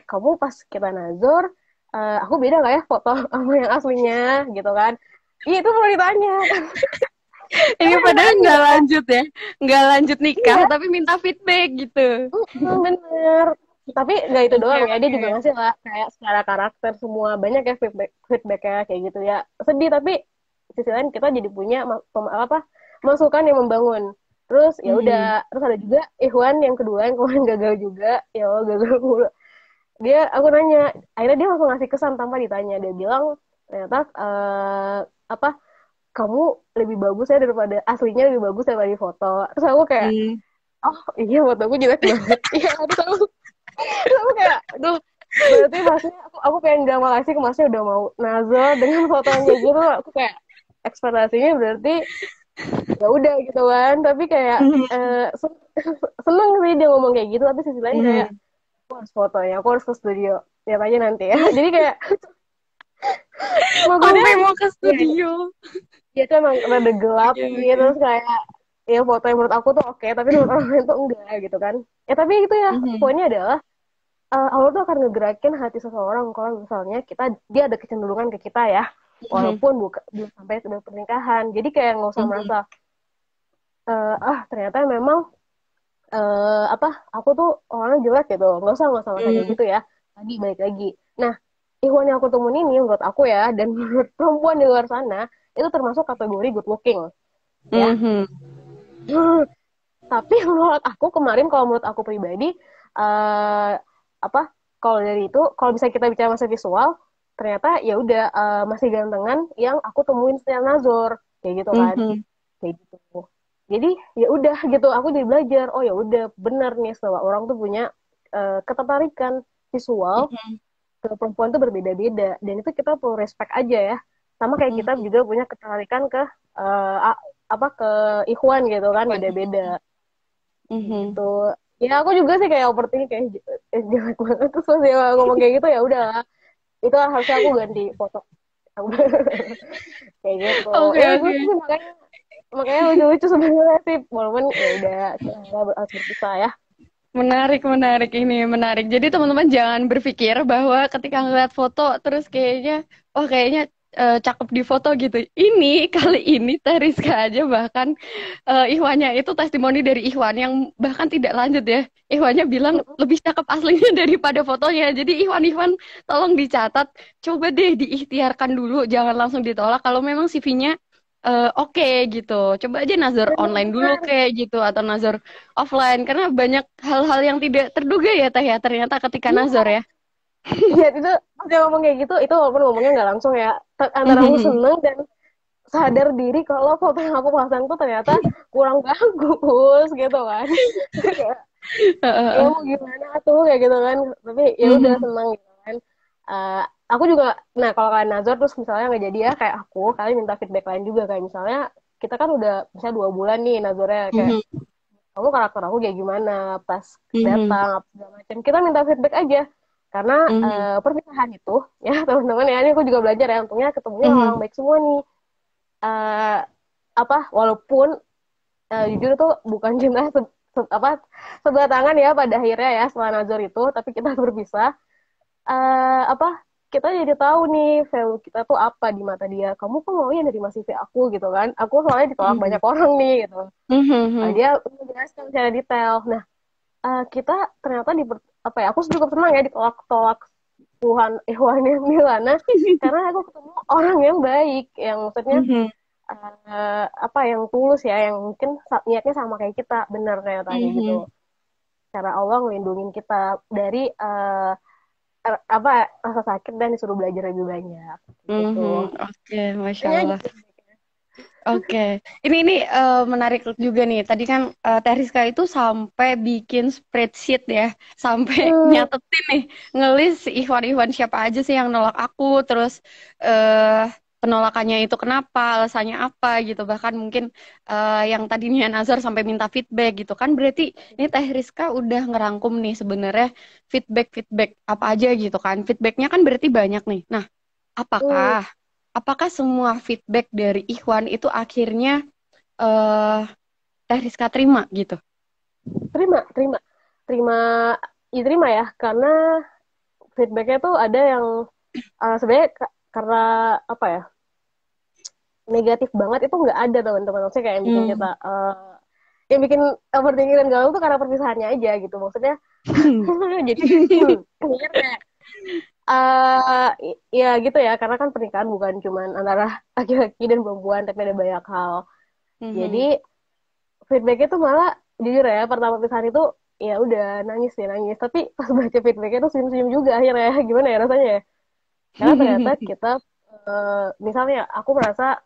Speaker 2: kamu pas kita nazar, aku beda nggak ya foto sama yang aslinya gitu kan? Iya itu perlu ditanya kan.
Speaker 1: Ini
Speaker 2: Karena
Speaker 1: padahal
Speaker 2: emang
Speaker 1: nggak
Speaker 2: ya,
Speaker 1: lanjut ya, nggak lanjut nikah,
Speaker 2: iya.
Speaker 1: tapi minta feedback gitu.
Speaker 2: Bener. Tapi nggak itu
Speaker 1: Oke,
Speaker 2: doang ya, dia juga
Speaker 1: oke.
Speaker 2: ngasih lah kayak secara karakter semua banyak ya feedbacknya kayak gitu ya. Sedih tapi sisi lain kita jadi punya apa masukan yang membangun. Terus ya udah,
Speaker 1: Mhm.
Speaker 2: terus ada juga Ikhwan yang kedua yang kemarin gagal juga, ya Allah gagal mulu. Aku nanya, akhirnya dia langsung ngasih kesan tanpa ditanya. Dia bilang ternyata apa kamu lebih bagus ya daripada aslinya, lebih bagus daripada di foto. Terus aku kayak,
Speaker 1: Hmm.
Speaker 2: oh iya fotoku jelek banget. Iya, aku kayak, aduh, berarti maksudnya aku pengen bilang makasih ke masnya udah mau nazar dengan foto yang kayak gitu. Aku kayak ekspektasinya berarti ya udah gitu kan. Tapi kayak
Speaker 1: Mhm.
Speaker 2: seneng sih dia ngomong kayak gitu. Tapi sisi lain kayak
Speaker 1: Mhm.
Speaker 2: aku harus fotonya, aku harus ke studio. Lihat aja nanti ya. Jadi kayak maksudnya
Speaker 1: Sampai mau ke
Speaker 2: ya
Speaker 1: studio.
Speaker 2: dia tuh emang rada gelap
Speaker 1: Oke,
Speaker 2: sih.
Speaker 1: oke.
Speaker 2: Terus kayak ya foto yang menurut aku tuh oke, tapi menurut orang lain tuh enggak gitu kan. Ya tapi itu ya
Speaker 1: Mhm.
Speaker 2: poinnya adalah Allah tuh akan ngegerakin hati seseorang kalau misalnya dia ada kecenderungan ke kita ya,
Speaker 1: Mhm.
Speaker 2: walaupun belum sampai sudah pernikahan. Jadi kayak nggak usah
Speaker 1: Mhm.
Speaker 2: merasa ternyata memang apa aku tuh orangnya jelek gitu, nggak usah merasa kayak
Speaker 1: Mhm.
Speaker 2: gitu ya. Tadi balik lagi, nah Ikhwan yang aku temuin ini menurut aku ya dan menurut perempuan di luar sana itu termasuk kategori good looking ya.
Speaker 1: Mhm.
Speaker 2: Tapi menurut aku kemarin, kalau menurut aku pribadi, eh apa kalau dari itu, kalau bisa kita bicara masa visual, ternyata ya udah masih gantengan yang aku temuin setelah Nazor kayak gitu kan,
Speaker 1: Mhm.
Speaker 2: kayak gitu. Jadi ya udah gitu, aku jadi belajar. Oh ya udah benar nih, bahwa orang tuh punya ketertarikan visual
Speaker 1: Mhm.
Speaker 2: ke perempuan tuh berbeda-beda, dan itu kita perlu respect aja ya. Sama kayak kita
Speaker 1: Mhm.
Speaker 2: juga punya ketertarikan ke apa ke Ikhwan gitu kan,
Speaker 1: Wan.
Speaker 2: beda-beda gitu.
Speaker 1: Mhm.
Speaker 2: Ya aku juga sih kayak overthinking kayak jelek banget, terus pas dia ngomong kayak gitu ya udah, itu harusnya aku ganti foto. Kayak gitu
Speaker 1: Oke,
Speaker 2: ya,
Speaker 1: oke.
Speaker 2: gitu sih, makanya makanya lucu-lucu sebenarnya sih, walaupun ya udah kita harus berpisah ya.
Speaker 1: Menarik, menarik ini, menarik. Jadi teman-teman jangan berpikir bahwa ketika ngeliat foto terus kayaknya, oh kayaknya cakep di foto gitu. Ini kali ini Teh Rizka aja bahkan Ihwannya itu testimoni dari Ihwan yang bahkan tidak lanjut ya. Ihwannya bilang lebih cakep aslinya daripada fotonya. Jadi Ihwan tolong dicatat, coba deh diikhtiarkan dulu, jangan langsung ditolak. Kalau memang CV-nya oke gitu, coba aja nazar online dulu
Speaker 2: Bener-bener.
Speaker 1: kayak gitu atau nazar offline karena banyak hal-hal yang tidak terduga ya Teh ya ternyata ketika nazar
Speaker 2: Iya,
Speaker 1: ya.
Speaker 2: iya itu pas dia ngomong kayak gitu, itu walaupun ngomongnya nggak langsung ya, antara aku seneng dan sadar diri kalau foto yang aku pasang tuh ternyata kurang bagus gitu kan. Kayak, ya mau gimana tuh kayak gitu kan, tapi ya udah
Speaker 1: Mhm.
Speaker 2: seneng gitu kan. Eh, aku juga, nah kalau kalian nazar terus misalnya nggak jadi ya kayak aku, kalian minta feedback lain juga, kayak misalnya kita kan udah bisa 2 bulan nih nazarnya, kayak
Speaker 1: Mhm.
Speaker 2: kamu karakter aku kayak gimana pas
Speaker 1: Mhm.
Speaker 2: datang apa segala macam, kita minta feedback aja. Karena
Speaker 1: Mhm.
Speaker 2: pernikahan itu ya teman-teman ya, ini aku juga belajar ya, untungnya ketemunya orang
Speaker 1: Mhm.
Speaker 2: baik semua nih. Eh, apa walaupun jujur tuh bukan cinta apa sebelah tangan ya pada akhirnya ya setelah nazar itu, tapi kita berpisah. Apa kita jadi tahu nih value kita tuh apa di mata dia. Kamu kok maunya dari mas CV aku gitu kan, aku soalnya ditolak
Speaker 1: Mhm.
Speaker 2: banyak orang nih gitu.
Speaker 1: Mhm.
Speaker 2: Dia menjelaskan secara detail. Nah, kita ternyata apa ya, aku cukup senang ya ditolak-tolak Tuhan Ikhwan yang Milana, karena aku ketemu orang yang baik, yang maksudnya
Speaker 1: Mhm.
Speaker 2: apa yang tulus ya, yang mungkin niatnya sama kayak kita, benar kayak tadi gitu.
Speaker 1: Mhm.
Speaker 2: Cara Allah ngelindungin kita dari apa rasa sakit dan disuruh belajar lebih banyak gitu.
Speaker 1: Mhm. Oke, Masya
Speaker 2: Hanya aja
Speaker 1: Allah.
Speaker 2: feedbacknya.
Speaker 1: Oke, ini menarik juga nih. Tadi kan Teh Rizka itu sampai bikin spreadsheet ya, sampai
Speaker 2: Hmm,
Speaker 1: nyatetin nih, ngelis Ikhwan-Ikhwan siapa aja sih yang nolak aku, terus eh penolakannya itu kenapa, alasannya apa gitu. Bahkan mungkin yang tadinya Nazar sampai minta feedback gitu kan. Berarti ini Teh Rizka udah ngerangkum nih sebenarnya feedback-feedback apa aja gitu kan. Feedbacknya kan berarti banyak nih. Nah,
Speaker 2: hmm.
Speaker 1: apakah apakah semua feedback dari Ikhwan itu akhirnya eh Teh Rizka terima gitu?
Speaker 2: Terima, terima, terima, ya terima ya, karena feedbacknya tuh ada yang sebenarnya karena apa ya, negatif banget itu nggak ada teman-teman. Maksudnya kayak yang bikin kita
Speaker 1: Hmm.
Speaker 2: yang bikin overthinking dan galau tuh karena perpisahannya aja gitu. Maksudnya jadi mikir kayak ya gitu ya, karena kan pernikahan bukan cuman antara laki-laki dan perempuan, tapi ada banyak hal. Jadi
Speaker 1: Mhm.
Speaker 2: feedbacknya tuh malah jujur ya, pertama perpisahan itu ya udah nangis ya nangis, tapi pas baca feedbacknya tuh senyum-senyum juga akhirnya. Gimana ya rasanya ya, karena ternyata kita misalnya aku merasa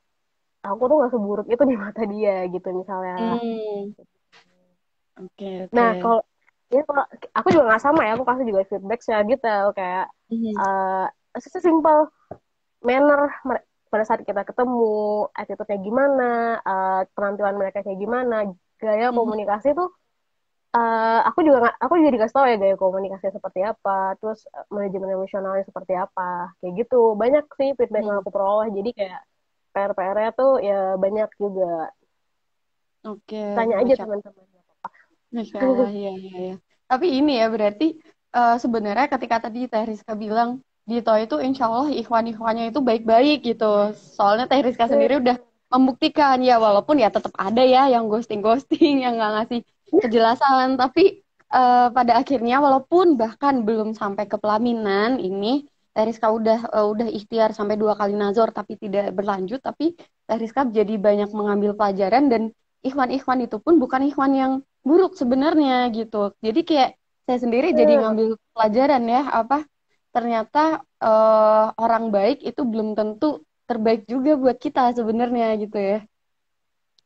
Speaker 2: aku tuh gak seburuk itu di mata dia gitu misalnya.
Speaker 1: Hmm. Oke,
Speaker 2: Nah,
Speaker 1: oke.
Speaker 2: kalau ya kalau aku juga nggak sama ya, aku kasih juga feedback secara detail kayak
Speaker 1: Mhm.
Speaker 2: sesimpel manner pada saat kita ketemu, attitude-nya gimana, penampilan mereka kayak gimana, gaya
Speaker 1: Mhm.
Speaker 2: komunikasi tuh aku juga dikasih tahu ya gaya komunikasinya seperti apa, terus manajemen emosionalnya seperti apa, kayak gitu. Banyak sih feedback yang
Speaker 1: Mhm.
Speaker 2: aku peroleh, jadi kayak PR-PR-nya tuh ya banyak juga.
Speaker 1: Oke,
Speaker 2: Tanya aja
Speaker 1: Masya,
Speaker 2: teman-teman.
Speaker 1: Masya Allah, ya, ya, ya. Tapi ini ya berarti sebenarnya ketika tadi Teh Rizka bilang Dito itu insya Allah ikhwan-ikhwannya itu baik-baik gitu. Soalnya Teh Rizka sendiri udah membuktikan ya walaupun ya tetap ada ya yang ghosting-ghosting yang nggak ngasih kejelasan. Tapi pada akhirnya walaupun bahkan belum sampai ke pelaminan ini Teh Rizka udah ikhtiar sampai 2 kali nazar tapi tidak berlanjut. Tapi Teh Rizka jadi banyak mengambil pelajaran dan ikhwan-ikhwan itu pun bukan ikhwan yang buruk sebenarnya gitu. Jadi kayak saya sendiri jadi
Speaker 2: Bener.
Speaker 1: ngambil pelajaran ya apa ternyata orang baik itu belum tentu terbaik juga buat kita sebenarnya gitu ya.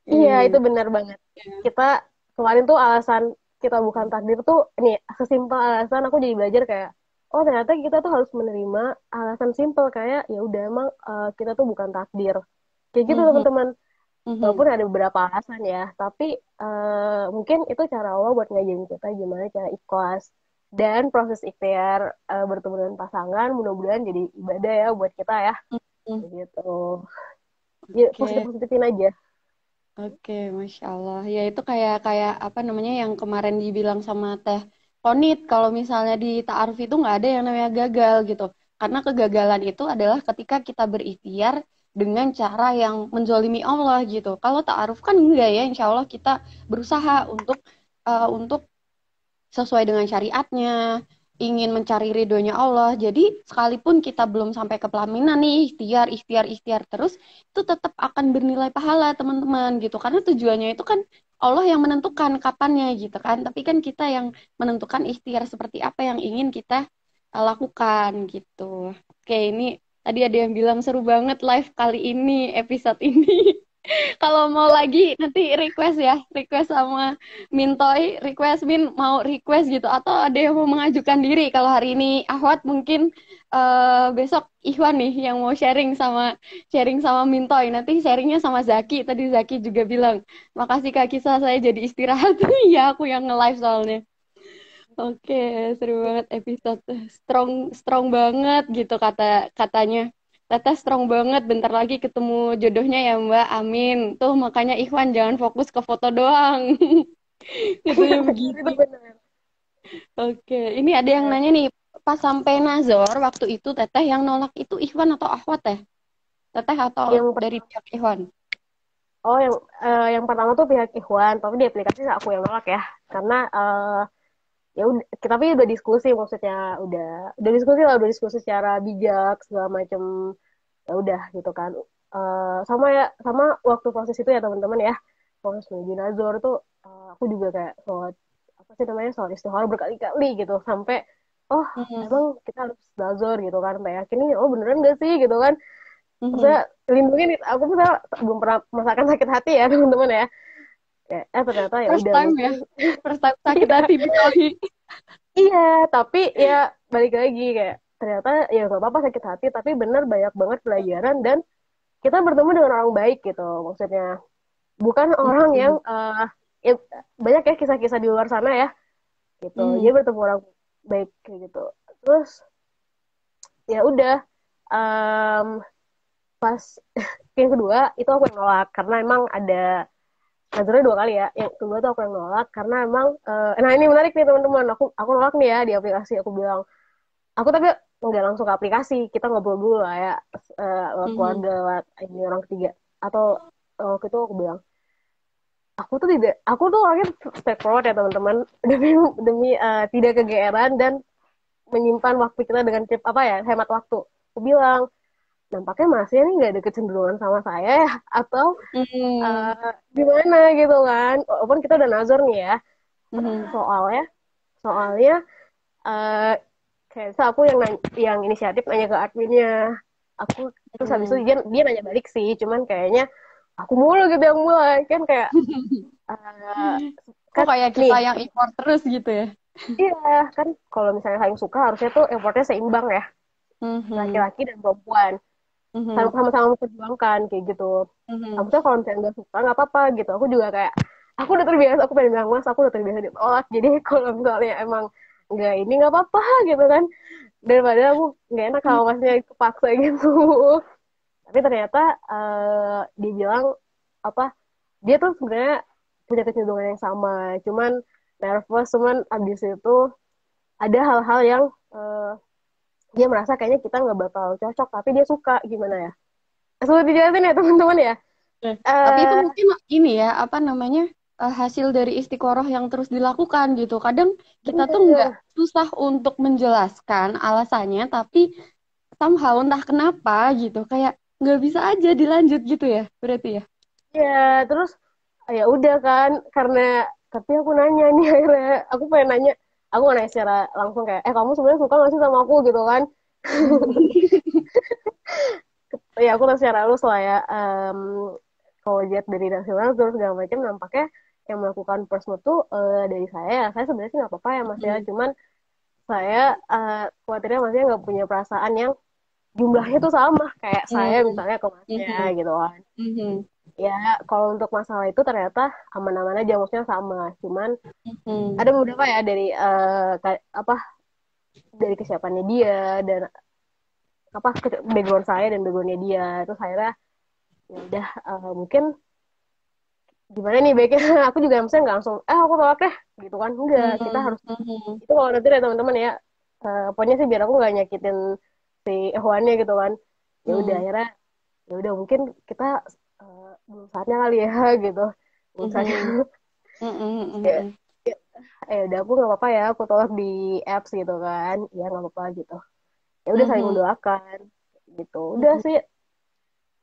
Speaker 2: Iya, itu
Speaker 1: Gitu.
Speaker 2: benar banget. Kita kemarin tuh alasan kita bukan takdir tuh, nih, sesimpel alasan aku jadi belajar kayak, oh ternyata kita tuh harus menerima alasan simpel kayak, ya udah emang kita tuh bukan takdir. Kayak gitu
Speaker 1: Mhm,
Speaker 2: teman-teman.
Speaker 1: mhm.
Speaker 2: Walaupun ada beberapa alasan ya, tapi mungkin itu cara Allah buat ngajarin kita gimana cara ikhlas. Dan proses ikhtiar bertemu dengan pasangan, mudah-mudahan jadi ibadah ya buat kita ya.
Speaker 1: Mhm.
Speaker 2: Kayak gitu. Ya,
Speaker 1: Oke.
Speaker 2: positif-positifin aja.
Speaker 1: Oke, Masya Allah. Ya itu kayak kayak apa namanya yang kemarin dibilang sama Teh Konit, kalau misalnya di ta'aruf itu nggak ada yang namanya gagal gitu. Karena kegagalan itu adalah ketika kita berikhtiar dengan cara yang menzolimi Allah gitu. Kalau ta'aruf kan enggak ya, insya Allah kita berusaha untuk sesuai dengan syariatnya, ingin mencari ridhonya Allah. Jadi sekalipun kita belum sampai ke pelaminan nih, ikhtiar, ikhtiar, ikhtiar terus, itu tetap akan bernilai pahala teman-teman gitu. Karena tujuannya itu kan Allah yang menentukan kapannya gitu kan. Tapi kan kita yang menentukan ikhtiar seperti apa yang ingin kita lakukan gitu. Oke, ini tadi ada yang bilang seru banget live kali ini, episode ini. Kalau mau lagi nanti request ya, request sama Mintoy, request Min mau request gitu atau ada yang mau mengajukan diri. Kalau hari ini Ahwat mungkin besok Ikhwan nih yang mau sharing sama Mintoy. Nanti sharingnya sama Zaki. Tadi Zaki juga bilang, "Makasih Kak Kisah saya jadi istirahat." Iya, aku yang nge-live soalnya. Oke, seru banget episode strong strong banget gitu katanya. Teteh strong banget, bentar lagi ketemu jodohnya ya Mbak. Amin. Tuh makanya Ikhwan jangan fokus ke foto doang. Katanya begitu.
Speaker 2: Itu benar.
Speaker 1: Oke, ini ada yang nanya nih, pas sampai Nazor waktu itu Teteh yang nolak itu Ikhwan atau Ahwat teh? Teteh atau
Speaker 2: Yang
Speaker 1: dari pihak Ikhwan?
Speaker 2: Oh, yang pertama tuh pihak Ikhwan, tapi di aplikasi aku yang nolak ya, karena ya udah, tapi udah diskusi, maksudnya udah diskusi lah, udah diskusi secara bijak segala macam, ya udah gitu kan. Sama ya, sama waktu proses itu ya teman-teman ya, proses menuju Nazor tuh aku juga kayak sholat apa sih namanya, sholat istighfar berkali-kali gitu sampai oh
Speaker 1: Hmm.
Speaker 2: emang kita harus Nazor gitu kan, sampai yakin nih oh beneran gak sih gitu kan.
Speaker 1: Mhm.
Speaker 2: Maksudnya lindungin, aku misalnya belum pernah merasakan sakit hati ya teman-teman ya. Kayak, ternyata ya
Speaker 1: First
Speaker 2: udah
Speaker 1: time
Speaker 2: mungkin.
Speaker 1: ya, first time sakit
Speaker 2: Iya,
Speaker 1: hati di Bali.
Speaker 2: iya, tapi ya balik lagi kayak ternyata ya nggak apa-apa sakit hati, tapi bener banyak banget pelajaran dan kita bertemu dengan orang baik gitu. Maksudnya bukan orang yang
Speaker 1: Mhm.
Speaker 2: ya, banyak ya kisah-kisah di luar sana ya gitu. Jadi
Speaker 1: Mhm.
Speaker 2: bertemu orang baik kayak gitu. Terus ya udah, em, pas yang kedua itu aku yang nolak karena emang ada nazarnya 2 kali ya. Yang kedua tuh aku yang nolak karena emang nah ini menarik nih teman-teman. Aku nolak nih ya di aplikasi. Aku bilang aku tapi nggak langsung ke aplikasi. Kita ngobrol dulu lah ya, lewat
Speaker 1: Mhm.
Speaker 2: keluarga, lewat ini orang ketiga. Atau waktu itu aku bilang aku tuh orangnya straightforward ya teman-teman. Demi tidak kegeeran dan menyimpan waktu kita dengan apa ya, hemat waktu. Aku bilang nampaknya masnya ini nggak ada kecenderungan sama saya ya, atau
Speaker 1: Mhm.
Speaker 2: gimana gitu kan, walaupun kita udah nazar nih ya.
Speaker 1: Mhm.
Speaker 2: soalnya soalnya eh kayak so aku yang inisiatif nanya ke adminnya. Aku terus habis itu
Speaker 1: Mhm.
Speaker 2: dia nanya balik sih, cuman kayaknya aku mulu gitu yang mulai kan kayak eh,
Speaker 1: Kok
Speaker 2: kan
Speaker 1: kayak kita
Speaker 2: nih.
Speaker 1: yang import terus gitu ya?
Speaker 2: Iya, kan kalau misalnya saling suka harusnya tuh effortnya seimbang ya,
Speaker 1: Mhm.
Speaker 2: laki-laki dan perempuan
Speaker 1: Mhm.
Speaker 2: sama-sama memperjuangkan kayak gitu.
Speaker 1: Mhm.
Speaker 2: Maksudnya kalau misalnya nggak suka nggak apa-apa gitu. Aku juga kayak aku udah terbiasa, aku pengen bilang mas aku udah terbiasa ditolak. Jadi kalau misalnya emang nggak ini nggak apa-apa gitu kan, daripada aku nggak enak kalau masnya kepaksa gitu. Tapi ternyata dia bilang apa, dia tuh sebenarnya punya kecenderungan yang sama, cuman nervous, cuman abis itu ada hal-hal yang eh, dia merasa kayaknya kita nggak bakal cocok tapi dia suka gimana ya. Sulit dijelasin ya teman-teman ya.
Speaker 1: Oke. Tapi itu
Speaker 2: eh
Speaker 1: mungkin ini ya, apa namanya, hasil dari istiqoroh yang terus dilakukan gitu. Kadang kita tuh nggak
Speaker 2: Bener.
Speaker 1: susah untuk menjelaskan alasannya, tapi somehow entah kenapa gitu, kayak nggak bisa aja dilanjut gitu ya, berarti ya.
Speaker 2: Ya terus ya udah kan, karena tapi aku nanya nih akhirnya aku pengen nanya, aku nggak nanya secara langsung kayak kamu sebenarnya suka nggak sih sama aku gitu kan. Ya aku nanya secara halus lah ya. Kalau lihat dari nasional terus segala macam nampaknya yang melakukan personal tuh dari saya sebenarnya sih nggak apa-apa ya mas ya,
Speaker 1: Mhm.
Speaker 2: cuman saya khawatirnya masnya nggak punya perasaan yang jumlahnya tuh sama kayak saya
Speaker 1: Mhm.
Speaker 2: misalnya ke masnya
Speaker 1: Mhm.
Speaker 2: gitu kan.
Speaker 1: Mhm.
Speaker 2: Ya kalau untuk masalah itu ternyata aman-aman aja, maksudnya sama, cuman ada
Speaker 1: Mhm.
Speaker 2: beberapa ya dari apa, dari kesiapannya dia dan apa background saya dan backgroundnya dia itu akhirnya ya udah, mungkin gimana nih baiknya. Aku juga misalnya nggak langsung aku tolak deh gitu kan, enggak, kita
Speaker 1: Mhm.
Speaker 2: harus
Speaker 1: Mhm.
Speaker 2: itu kalau nanti ya teman-teman ya, pokoknya sih biar aku nggak nyakitin si hewannya gitu kan. Ya udah
Speaker 1: Mhm.
Speaker 2: akhirnya ya udah mungkin kita belum saatnya kali ya gitu, belum saatnya.
Speaker 1: Mhm. Mhm.
Speaker 2: Ya,
Speaker 1: Mhm.
Speaker 2: ya, udah aku nggak apa-apa ya aku tolak di apps gitu kan, ya nggak apa-apa gitu. Ya udah saling
Speaker 1: Mhm.
Speaker 2: mendoakan gitu, udah
Speaker 1: Mhm.
Speaker 2: sih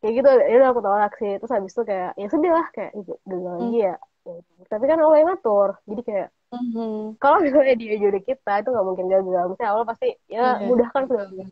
Speaker 2: kayak gitu. Ya udah aku tolak sih, terus habis itu kayak ya sedih lah kayak gagal lagi ya. Ya, tapi kan Allah yang ngatur, jadi kayak
Speaker 1: Mhm.
Speaker 2: kalau misalnya dia jodoh kita itu nggak mungkin gagal, misalnya Allah pasti ya
Speaker 1: Iya.
Speaker 2: mudahkan segalanya.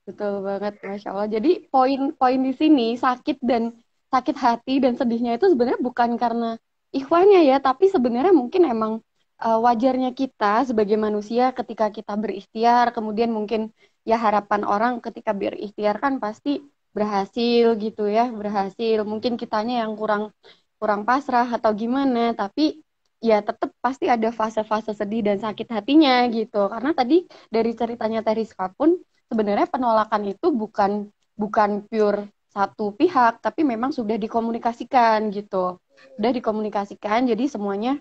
Speaker 1: Betul banget, Masya Allah. Jadi poin-poin di sini sakit dan sakit hati dan sedihnya itu sebenarnya bukan karena ikhwannya ya, tapi sebenarnya mungkin emang wajarnya kita sebagai manusia ketika kita berikhtiar, kemudian mungkin ya harapan orang ketika berikhtiar kan pasti berhasil gitu ya, berhasil. Mungkin kitanya yang kurang kurang pasrah atau gimana, tapi ya tetap pasti ada fase-fase sedih dan sakit hatinya gitu. Karena tadi dari ceritanya Teriska pun sebenarnya penolakan itu bukan bukan pure satu pihak, tapi memang sudah dikomunikasikan gitu. Sudah dikomunikasikan, jadi semuanya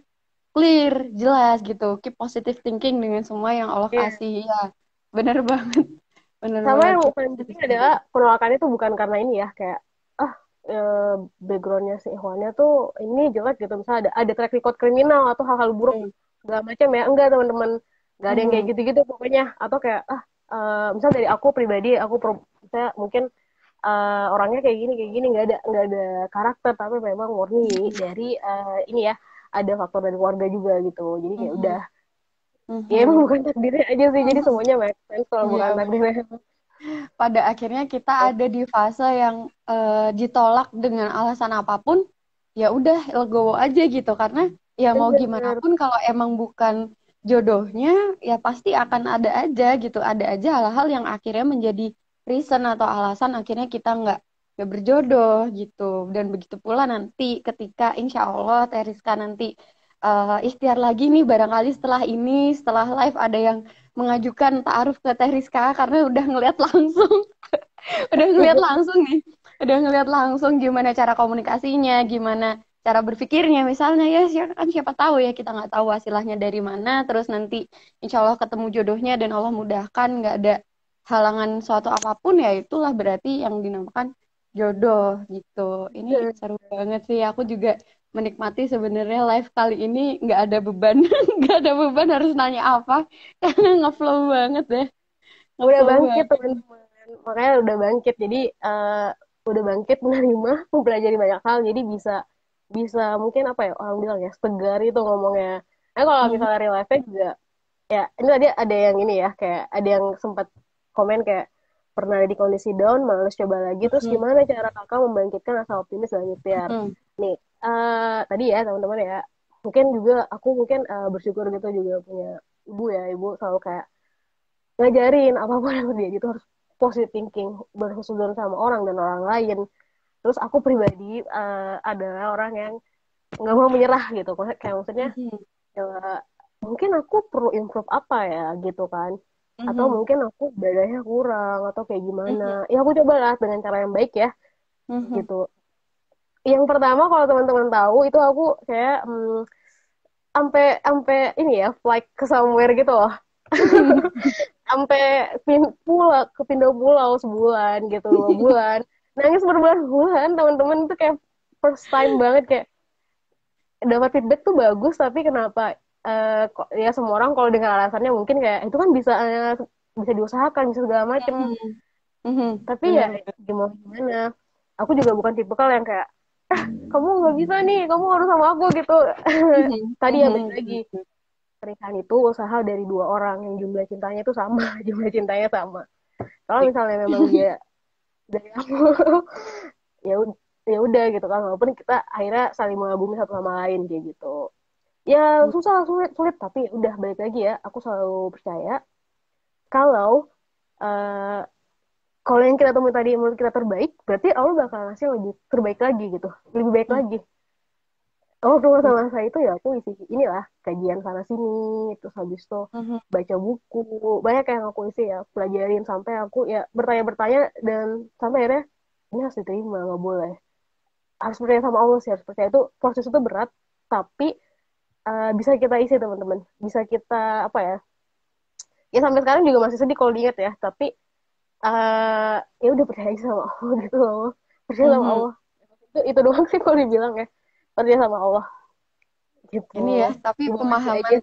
Speaker 1: clear, jelas gitu. Keep positive thinking dengan semua yang Allah
Speaker 2: Iya.
Speaker 1: kasih. Ya, bener banget. Bener
Speaker 2: Sama
Speaker 1: banget.
Speaker 2: yang
Speaker 1: Keep
Speaker 2: paling
Speaker 1: positive
Speaker 2: penting adalah
Speaker 1: thinking.
Speaker 2: penolakannya tuh bukan karena ini ya, kayak ah backgroundnya si Ikhwannya tuh ini jelek gitu, misalnya ada track record kriminal atau hal-hal buruk
Speaker 1: Hmm.
Speaker 2: segala macam ya, enggak teman-teman, nggak ada yang kayak
Speaker 1: Mhm.
Speaker 2: gitu-gitu pokoknya. Atau kayak misalnya dari aku pribadi, misalnya mungkin orangnya kayak gini nggak ada karakter, tapi memang murni dari ini ya, ada faktor dari keluarga juga gitu, jadi kayak udah
Speaker 1: Mhm.
Speaker 2: ya emang
Speaker 1: Mhm.
Speaker 2: bukan takdirnya aja sih, jadi semuanya make sense kalau
Speaker 1: Iya,
Speaker 2: bukan
Speaker 1: bener.
Speaker 2: takdirnya.
Speaker 1: pada akhirnya kita ada di fase yang ditolak dengan alasan apapun, ya udah legowo aja gitu karena ya mau gimana
Speaker 2: Bener.
Speaker 1: pun kalau emang bukan jodohnya ya pasti akan ada aja gitu, ada aja hal-hal yang akhirnya menjadi reason atau alasan akhirnya kita nggak berjodoh gitu. Dan begitu pula nanti ketika insya Allah Teriska nanti ikhtiar lagi nih barangkali setelah ini, setelah live ada yang mengajukan ta'aruf ke Teriska karena udah ngeliat langsung udah ngeliat langsung nih, udah ngeliat langsung gimana cara komunikasinya, gimana cara berpikirnya misalnya ya kan siapa tahu ya kita nggak tahu hasilnya dari mana, terus nanti insya Allah ketemu jodohnya dan Allah mudahkan nggak ada halangan suatu apapun ya itulah berarti yang dinamakan jodoh gitu. Ini seru banget sih, aku juga menikmati sebenarnya live kali ini nggak ada beban nggak ada beban harus nanya apa karena ngeflow banget deh,
Speaker 2: Udah
Speaker 1: ngeflow
Speaker 2: bangkit
Speaker 1: banget.
Speaker 2: teman-teman, makanya udah bangkit, jadi udah bangkit menerima, mempelajari banyak hal, jadi bisa bisa mungkin apa ya orang bilang ya, segar itu ngomongnya. Kalau
Speaker 1: Mhm.
Speaker 2: misalnya real life juga, ya ini tadi ada yang ini ya, kayak ada yang sempat komen kayak pernah ada di kondisi down, males coba lagi, terus
Speaker 1: Mhm.
Speaker 2: gimana cara kakak membangkitkan asa optimis dan ikhtiar.
Speaker 1: Mhm.
Speaker 2: Nih, tadi ya teman-teman ya, mungkin juga aku mungkin bersyukur gitu juga punya ibu ya, ibu selalu kayak ngajarin apapun yang dia gitu harus positive thinking, berhusnuzon sama orang dan orang lain. Terus aku pribadi adalah orang yang nggak mau menyerah gitu, kayak maksudnya
Speaker 1: Mhm.
Speaker 2: ya, mungkin aku perlu improve apa ya gitu kan, atau
Speaker 1: Mhm.
Speaker 2: mungkin aku bedanya kurang atau kayak gimana,
Speaker 1: Mhm.
Speaker 2: ya aku cobalah dengan cara yang baik ya
Speaker 1: Mhm.
Speaker 2: gitu. Yang pertama kalau teman-teman tahu itu aku kayak sampai sampai ini ya flight ke somewhere gitu loh, sampai pulau ke pindah pulau sebulan gitu, 2 bulan, nangis berbulan-bulan teman-teman, itu kayak first time banget, kayak dapat feedback tuh bagus tapi kenapa kok ya semua orang kalau dengar alasannya mungkin kayak itu kan bisa bisa diusahakan bisa segala macem,
Speaker 1: Mhm. Mhm.
Speaker 2: tapi ya
Speaker 1: Benar benar.
Speaker 2: gimana gimana, aku juga bukan tipikal yang kayak kamu nggak bisa nih, kamu harus sama aku gitu.
Speaker 1: Mhm.
Speaker 2: Tadi ya balik
Speaker 1: Mhm.
Speaker 2: lagi,
Speaker 1: Benar.
Speaker 2: pernikahan itu usaha dari 2 orang yang jumlah cintanya itu sama, jumlah cintanya sama. Kalau misalnya memang dia dari aku, ya ya udah gitu kan, walaupun kita akhirnya saling mengagumi satu sama lain kayak gitu. Ya susah, sulit sulit, tapi udah balik lagi ya, aku selalu percaya kalau eh, kalau yang kita temui tadi menurut kita terbaik, berarti Allah bakal ngasih yang lebih terbaik lagi gitu, lebih baik
Speaker 1: Mhm.
Speaker 2: lagi. Oh, waktu masa-masa itu ya aku isi inilah kajian sana sini, terus habis itu
Speaker 1: Mhm.
Speaker 2: baca buku, banyak yang aku isi ya, pelajarin sampai aku ya bertanya-bertanya, dan sampai akhirnya ini harus diterima, nggak boleh. Harus percaya sama Allah sih, harus percaya, itu proses itu berat, tapi bisa kita isi teman-teman, bisa kita apa ya, ya sampai sekarang juga masih sedih kalau diingat ya, tapi ya udah percaya aja sama Allah gitu loh, percaya sama
Speaker 1: Mhm.
Speaker 2: Allah, itu doang sih kalau dibilang ya, percaya sama Allah gitu,
Speaker 1: Ini ya, tapi
Speaker 2: dibawa
Speaker 1: pemahaman
Speaker 2: aja.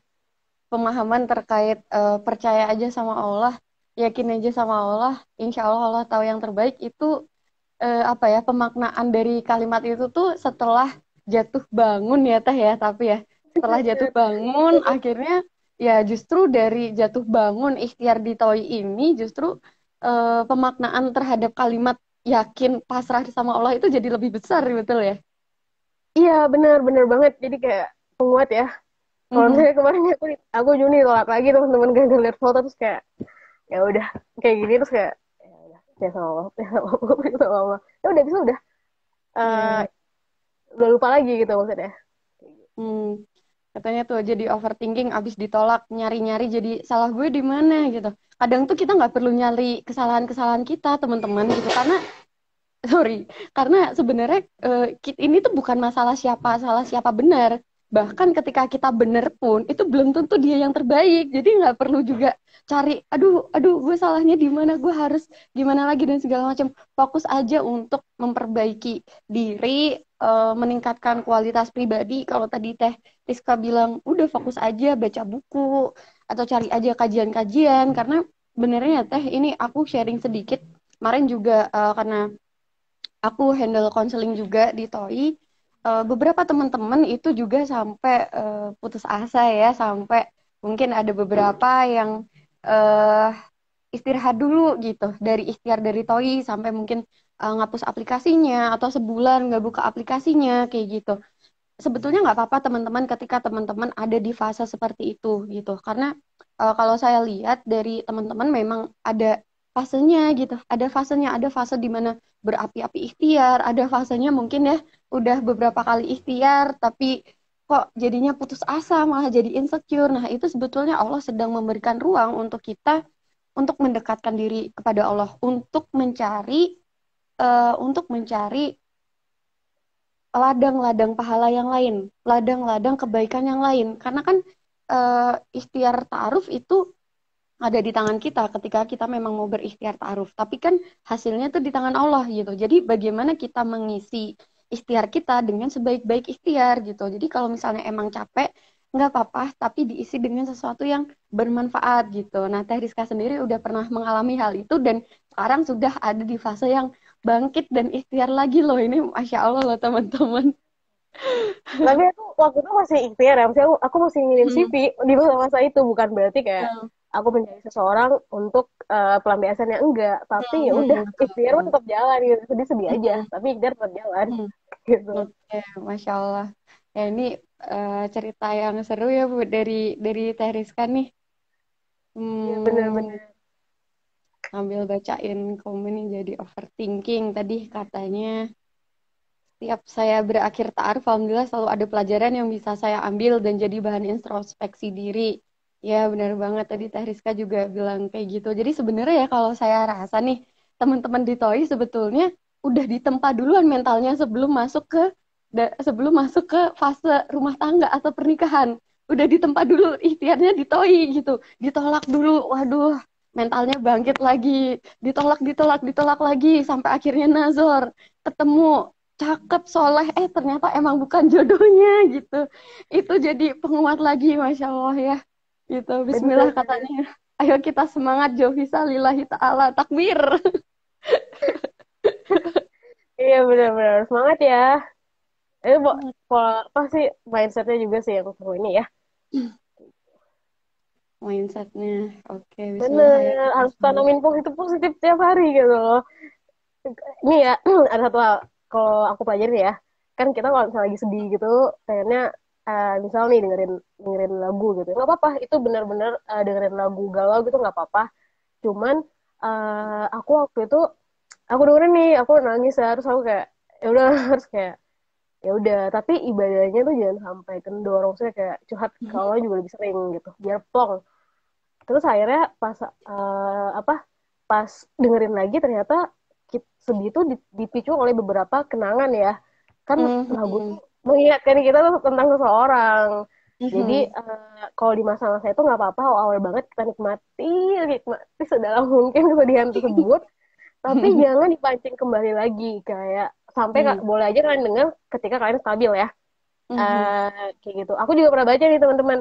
Speaker 1: pemahaman terkait percaya aja sama Allah, yakin aja sama Allah, insya Allah Allah tahu yang terbaik itu apa ya pemaknaan dari kalimat itu tuh setelah jatuh bangun ya teh ya tapi ya setelah jatuh bangun akhirnya ya justru dari jatuh bangun ikhtiar di Toi ini justru pemaknaan terhadap kalimat yakin pasrah sama Allah itu jadi lebih besar betul ya.
Speaker 2: Iya benar benar banget, jadi kayak penguat ya. Kalau
Speaker 1: Mhm.
Speaker 2: misalnya kemarin aku Juni tolak lagi teman-teman gara-gara lihat foto, terus kayak ya udah kayak gini, terus kayak ya udah ya sama Allah, ya sama Allah, ya sama Allah, ya udah bisa udah,
Speaker 1: Iya
Speaker 2: eh,
Speaker 1: iya.
Speaker 2: udah lupa lagi gitu maksudnya.
Speaker 1: Hmm. Katanya tuh jadi overthinking abis ditolak nyari-nyari jadi salah gue di mana gitu. Kadang tuh kita nggak perlu nyari kesalahan-kesalahan kita teman-teman gitu karena sorry, karena sebenarnya ini tuh bukan masalah siapa salah siapa benar. Bahkan ketika kita benar pun itu belum tentu dia yang terbaik. Jadi nggak perlu juga cari, aduh, aduh, gue salahnya di mana, gue harus gimana lagi dan segala macam. Fokus aja untuk memperbaiki diri, meningkatkan kualitas pribadi. Kalau tadi Teh Rizka bilang, udah fokus aja baca buku atau cari aja kajian-kajian. Karena benernya ya Teh, ini aku sharing sedikit. Kemarin juga karena aku handle konseling juga di TOI. Beberapa teman-teman itu juga sampai putus asa ya, sampai mungkin ada beberapa yang eh, istirahat dulu gitu dari ikhtiar dari Toi sampai mungkin ngapus aplikasinya atau sebulan nggak buka aplikasinya kayak gitu. Sebetulnya nggak apa-apa teman-teman ketika teman-teman ada di fase seperti itu gitu. Karena kalau saya lihat dari teman-teman memang ada fasenya gitu. Ada fasenya, ada fase di mana berapi-api ikhtiar, ada fasenya mungkin ya udah beberapa kali ikhtiar tapi kok jadinya putus asa malah jadi insecure. Nah, itu sebetulnya Allah sedang memberikan ruang untuk kita untuk mendekatkan diri kepada Allah, untuk mencari ladang-ladang pahala yang lain, ladang-ladang kebaikan yang lain. Karena kan ikhtiar ta'aruf itu ada di tangan kita ketika kita memang mau berikhtiar ta'aruf. Tapi kan hasilnya tuh di tangan Allah gitu. Jadi bagaimana kita mengisi ikhtiar kita dengan sebaik-baik ikhtiar gitu. Jadi kalau misalnya emang capek, nggak apa-apa, tapi diisi dengan sesuatu yang bermanfaat gitu. Nah, Teh Rizka sendiri udah pernah mengalami hal itu dan sekarang sudah ada di fase yang bangkit dan ikhtiar lagi loh. Ini Masya Allah loh teman-teman.
Speaker 2: Tapi aku waktu itu masih ikhtiar ya, maksudnya aku masih ngirim
Speaker 1: Hmm.
Speaker 2: CV di masa-masa itu, bukan berarti kayak
Speaker 1: Hmm.
Speaker 2: aku mencari seseorang untuk pelampiasan yang enggak, tapi ya udah
Speaker 1: Betul,
Speaker 2: ikhtiar pun
Speaker 1: betul.
Speaker 2: tetap jalan gitu, sedih-sedih aja,
Speaker 1: Hmm.
Speaker 2: tapi ikhtiar tetap jalan
Speaker 1: Hmm.
Speaker 2: gitu.
Speaker 1: Oke, Masya Allah. Ya ini cerita yang seru ya Bu dari Teh Rizka nih.
Speaker 2: Iya
Speaker 1: Hmm,
Speaker 2: benar-benar.
Speaker 1: Sambil bacain komen nih jadi overthinking tadi katanya. Setiap saya berakhir ta'aruf, alhamdulillah selalu ada pelajaran yang bisa saya ambil dan jadi bahan introspeksi diri. Ya benar banget tadi Teh Rizka juga bilang kayak gitu. Jadi sebenarnya ya kalau saya rasa nih teman-teman di TOI sebetulnya udah ditempa duluan mentalnya sebelum masuk ke fase rumah tangga atau pernikahan. Udah ditempa dulu ikhtiarnya di TOI gitu. Ditolak dulu. Waduh, mentalnya bangkit lagi. Ditolak, ditolak, ditolak lagi sampai akhirnya nazar ketemu cakep, soleh, ternyata emang bukan jodohnya gitu. Itu jadi penguat lagi, Masya Allah ya. Gitu, Bismillah
Speaker 2: Benar-benar.
Speaker 1: katanya. Ayo kita semangat, Jovisa lillahi ta'ala, takbir.
Speaker 2: Iya benar-benar semangat ya. Itu pola apa sih mindsetnya juga sih yang perlu ini ya.
Speaker 1: Mindsetnya, oke, Bismillah
Speaker 2: Bener,
Speaker 1: ayo kita
Speaker 2: harus
Speaker 1: semangat.
Speaker 2: tanamin positif positif tiap hari gitu loh. Ini ya ada satu hal kalau aku pelajarin ya, kan kita kalau misalnya lagi sedih gitu pengennya misal nih dengerin dengerin lagu gitu nggak apa-apa, itu benar-benar dengerin lagu galau gitu nggak apa-apa. Cuman aku waktu itu aku dengerin nih aku nangis ya, terus aku kayak ya udah harus kayak ya udah, tapi ibadahnya tuh jangan sampai kendor, maksudnya kayak curhat ke Allah juga lebih sering gitu biar plong. Terus akhirnya pas apa pas dengerin lagi ternyata sedih itu dipicu oleh beberapa kenangan ya, kan lagu tuh
Speaker 1: Mhm,
Speaker 2: mengingatkan kita tuh tentang seseorang. Jadi
Speaker 1: mhm,
Speaker 2: kalau di masa-masa itu nggak apa-apa, awal banget kita nikmati nikmati sedalam mungkin kesedihan tersebut, tapi jangan dipancing kembali lagi kayak sampai
Speaker 1: mhm,
Speaker 2: boleh aja kalian dengar ketika kalian stabil ya.
Speaker 1: mhm,
Speaker 2: Kayak gitu aku juga pernah baca nih teman-teman,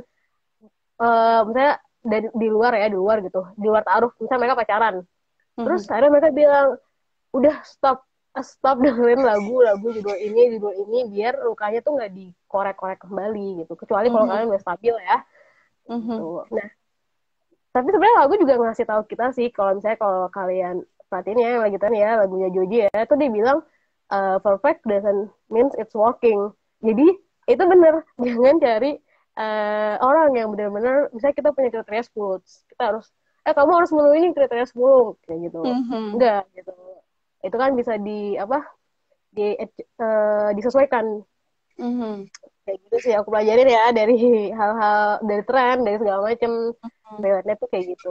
Speaker 2: misalnya dari di luar gitu, di luar taruh misalnya mereka pacaran, terus
Speaker 1: mhm,
Speaker 2: akhirnya mereka bilang udah stop, stop dengerin lagu-lagu judul ini biar lukanya tuh nggak dikorek-korek kembali gitu, kecuali kalau
Speaker 1: mhm,
Speaker 2: kalian udah stabil ya gitu.
Speaker 1: mhm,
Speaker 2: Nah tapi sebenarnya lagu juga ngasih tahu kita sih, kalau misalnya kalau kalian perhatiin ya lagi tadi ya lagunya Joji ya itu dia bilang perfect doesn't means it's working. Jadi itu bener jangan cari orang yang benar-benar misalnya kita punya kriteria 10 kita harus kamu harus memenuhi kriteria 10 kayak gitu,
Speaker 1: mhm,
Speaker 2: enggak gitu. Itu kan bisa apa di disesuaikan.
Speaker 1: mhm,
Speaker 2: Kayak gitu sih aku pelajarin ya dari hal-hal, dari tren, dari segala macam
Speaker 1: mhm.
Speaker 2: lewatnya tuh kayak gitu.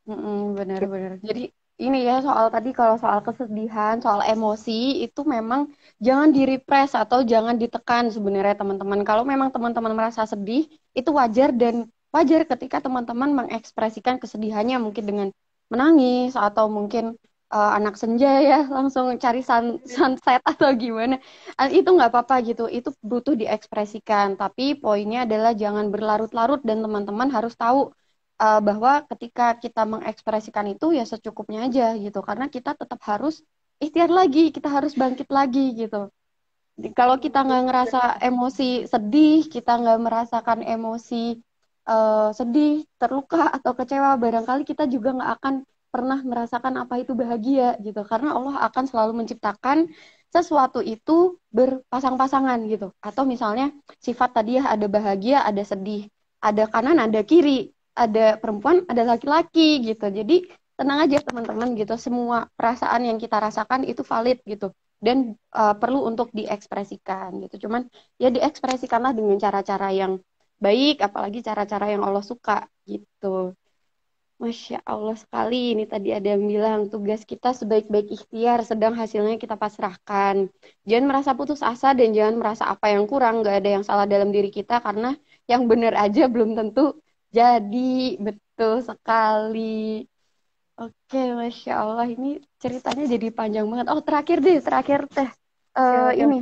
Speaker 2: Gitu.
Speaker 1: Benar-benar. Jadi ini ya soal tadi kalau soal kesedihan, soal emosi itu memang jangan direpress atau jangan ditekan sebenarnya teman-teman. Kalau memang teman-teman merasa sedih, itu wajar dan wajar ketika teman-teman mengekspresikan kesedihannya mungkin dengan menangis atau mungkin anak senja ya langsung cari sunset atau gimana. Itu nggak apa-apa gitu. Itu butuh diekspresikan. Tapi poinnya adalah jangan berlarut-larut dan teman-teman harus tahu bahwa ketika kita mengekspresikan itu ya secukupnya aja gitu karena kita tetap harus ikhtiar lagi kita harus bangkit lagi gitu. Kalau kita nggak ngerasa emosi sedih kita nggak merasakan emosi sedih, terluka atau kecewa, barangkali kita juga nggak akan pernah merasakan apa itu bahagia gitu. Karena Allah akan selalu menciptakan sesuatu itu berpasang-pasangan gitu. Atau misalnya sifat tadi ya ada bahagia, ada sedih, ada kanan, ada kiri, ada perempuan, ada laki-laki gitu. Jadi tenang aja teman-teman gitu. Semua perasaan yang kita rasakan itu valid gitu. Dan perlu untuk diekspresikan gitu. Cuman ya diekspresikanlah dengan cara-cara yang baik, apalagi cara-cara yang Allah suka gitu. Masya Allah sekali, ini tadi ada yang bilang tugas kita sebaik-baik ikhtiar, sedang hasilnya kita pasrahkan. Jangan merasa putus asa dan jangan merasa apa yang kurang, gak ada yang salah dalam diri kita karena yang benar aja belum tentu jadi. Betul sekali. Oke, Masya Allah, ini ceritanya jadi panjang banget. Oh, terakhir deh, terakhir teh.
Speaker 2: Oke,
Speaker 1: Ini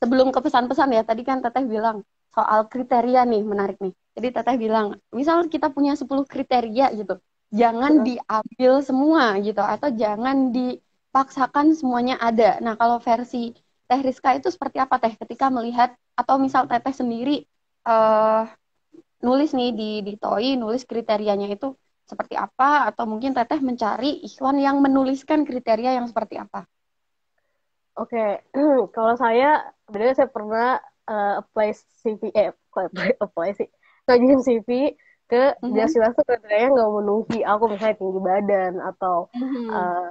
Speaker 1: sebelum ke pesan-pesan ya, tadi kan Teteh bilang soal kriteria nih, menarik nih. Jadi Teteh bilang, misal kita punya 10 kriteria gitu, jangan
Speaker 2: oke.
Speaker 1: diambil semua gitu, atau jangan dipaksakan semuanya ada. Nah, kalau versi Teh Rizka itu seperti apa Teh ketika melihat, atau misal Teteh sendiri eh nulis nih di TOI, nulis kriterianya itu seperti apa, atau mungkin Teteh mencari Ikhwan yang menuliskan kriteria yang seperti apa?
Speaker 2: Oke, kalau saya, sebenarnya saya pernah apply CV, kok apply sih, ngajuin CV ke
Speaker 1: Mhm,
Speaker 2: jelas-jelas tuh kriterianya nggak memenuhi aku, misalnya tinggi badan atau
Speaker 1: mhm,
Speaker 2: eh,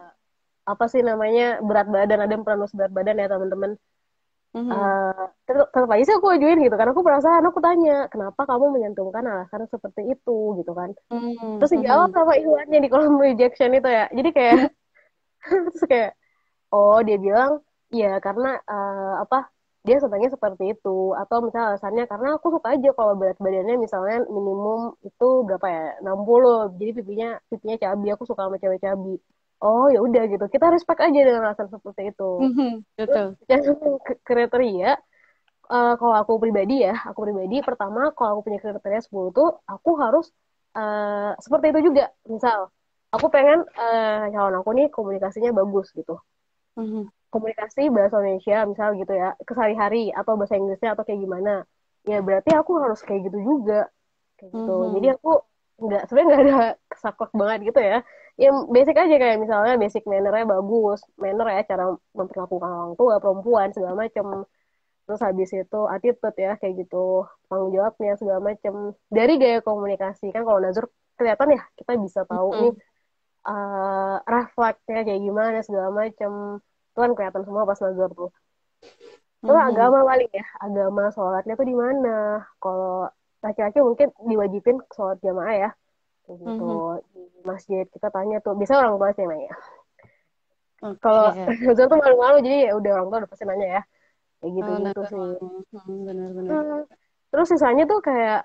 Speaker 2: apa sih namanya berat badan, ada yang pernah nulis berat badan ya teman-teman.
Speaker 1: mhm,
Speaker 2: Tetap aja sih aku ajuin gitu kan, aku perasaan aku tanya kenapa kamu menyantumkan alasan seperti itu gitu kan,
Speaker 1: mhm,
Speaker 2: terus dijawab
Speaker 1: mhm.
Speaker 2: sama Iwannya di kolom rejection itu ya, jadi kayak terus kayak oh, dia bilang, iya karena apa? Dia sebenarnya seperti itu. Atau misalnya alasannya karena aku suka aja kalau berat badannya misalnya minimum itu berapa ya? 60. Jadi pipinya cabi. Aku suka sama cewek cabi. Oh, ya udah gitu. Kita respect aja dengan alasan seperti itu.
Speaker 1: Mhm,
Speaker 2: Terus
Speaker 1: betul.
Speaker 2: yang kriteria, kalau aku pribadi pertama kalau aku punya kriteria 10 tuh aku harus seperti itu juga. Misal, aku pengen calon aku nih komunikasinya bagus gitu,
Speaker 1: Mhm,
Speaker 2: komunikasi bahasa Indonesia misal gitu ya kesehari-hari, atau bahasa Inggrisnya atau kayak gimana, ya berarti aku harus kayak gitu juga, kayak gitu. Jadi
Speaker 1: mhm,
Speaker 2: aku sebenarnya nggak ada kesaklek banget gitu ya, yang basic aja kayak misalnya basic mannernya bagus, manner ya cara memperlakukan orang tua, perempuan segala macam. Terus habis itu attitude ya kayak gitu, tanggung jawabnya segala macam, dari gaya komunikasi kan kalau Nazar kelihatan ya, kita bisa tahu nih
Speaker 1: mhm,
Speaker 2: refleksnya kayak gimana segala macam, itu kan kelihatan semua pas nazar tuh. Terus
Speaker 1: mhm,
Speaker 2: agama paling ya, agama sholatnya tuh di mana, kalau laki-laki mungkin diwajibin sholat jamaah ya kayak gitu,
Speaker 1: mhm.
Speaker 2: di masjid kita tanya tuh, biasanya orang tua sih yang nanya. Kalau
Speaker 1: Oke.
Speaker 2: nazar tuh malu-malu, jadi ya udah orang tua udah pasti nanya ya, kayak
Speaker 1: Oh,
Speaker 2: gitu-gitu
Speaker 1: nazar
Speaker 2: sih.
Speaker 1: malu. Benar-benar.
Speaker 2: Hmm. Terus sisanya tuh kayak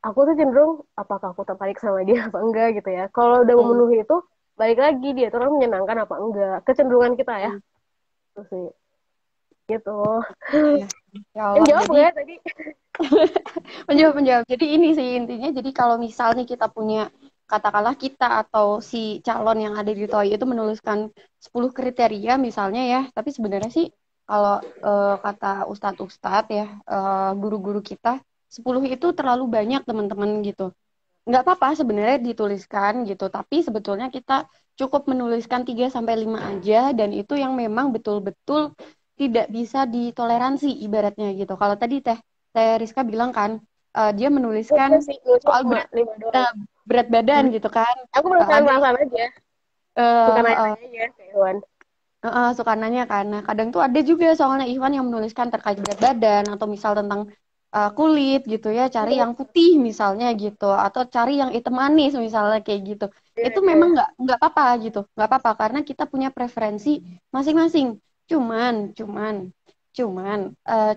Speaker 2: aku tuh cenderung apakah aku tertarik sama dia apa enggak gitu ya. Kalau udah
Speaker 1: Mhm,
Speaker 2: memenuhi itu, balik lagi dia tuh orang menyenangkan apa enggak, kecenderungan kita ya.
Speaker 1: mhm.
Speaker 2: Terus sih gitu.
Speaker 1: Oke. Ya
Speaker 2: Yang
Speaker 1: Allah.
Speaker 2: jawab
Speaker 1: Jadi
Speaker 2: enggak ya tadi?
Speaker 1: penjawab. Jadi ini sih intinya. Jadi kalau misalnya kita punya katakanlah kita atau si calon yang ada di TOI itu menuliskan 10 kriteria misalnya ya, tapi sebenarnya sih kalau kata ustadz-ustadz ya, guru-guru kita 10 itu terlalu banyak teman-teman gitu. Nggak apa-apa sebenarnya dituliskan gitu, tapi sebetulnya kita cukup menuliskan 3 sampai 5 aja dan itu yang memang betul-betul tidak bisa ditoleransi ibaratnya gitu. Kalau tadi Teh Rizka bilang kan dia
Speaker 2: Enggak
Speaker 1: menuliskan
Speaker 2: sih, nulisnya
Speaker 1: soal
Speaker 2: lima,
Speaker 1: berat
Speaker 2: lima doang.
Speaker 1: berat badan gitu kan.
Speaker 2: Aku
Speaker 1: Ada
Speaker 2: perasaan-perasaan aja, suka
Speaker 1: eh,
Speaker 2: nanya-nanya aja kayak hewan.
Speaker 1: suka nanya kan. Nah, kadang tuh ada juga soalnya Iwan yang menuliskan terkait berat badan atau misal tentang kulit gitu ya, cari yang putih misalnya gitu atau cari yang hitam manis misalnya kayak gitu.
Speaker 2: Iya,
Speaker 1: Itu
Speaker 2: iya.
Speaker 1: memang nggak apa-apa gitu. Nggak apa-apa karena kita punya preferensi masing-masing. Cuman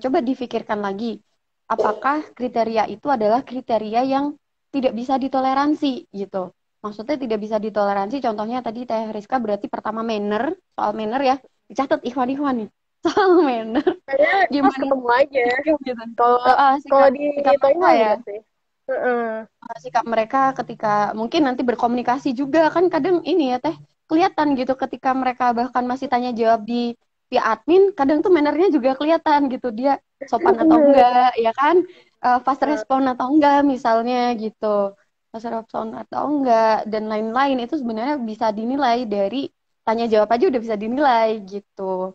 Speaker 1: coba difikirkan lagi apakah kriteria itu adalah kriteria yang tidak bisa ditoleransi gitu. Maksudnya tidak bisa ditoleransi. Contohnya tadi Teh Rizka berarti pertama manner, soal manner ya. Dicatat Ikhwan-Ikhwan nih. Soal manner.
Speaker 2: Kayaknya pas
Speaker 1: Gimana
Speaker 2: ketemu aja.
Speaker 1: sikap gitu.
Speaker 2: Kalau kalau
Speaker 1: Sikap
Speaker 2: di
Speaker 1: sikap mereka
Speaker 2: Toima
Speaker 1: ya.
Speaker 2: enggak sih? Heeh.
Speaker 1: Sikap mereka ketika mungkin nanti berkomunikasi juga kan kadang ini ya Teh kelihatan gitu ketika mereka bahkan masih tanya jawab di via admin kadang tuh mannernya juga kelihatan gitu dia sopan atau
Speaker 2: Bener.
Speaker 1: enggak ya kan fast
Speaker 2: Eh,
Speaker 1: respon atau enggak misalnya gitu. Fast respon atau enggak dan lain-lain itu sebenarnya bisa dinilai dari tanya jawab aja udah bisa dinilai gitu.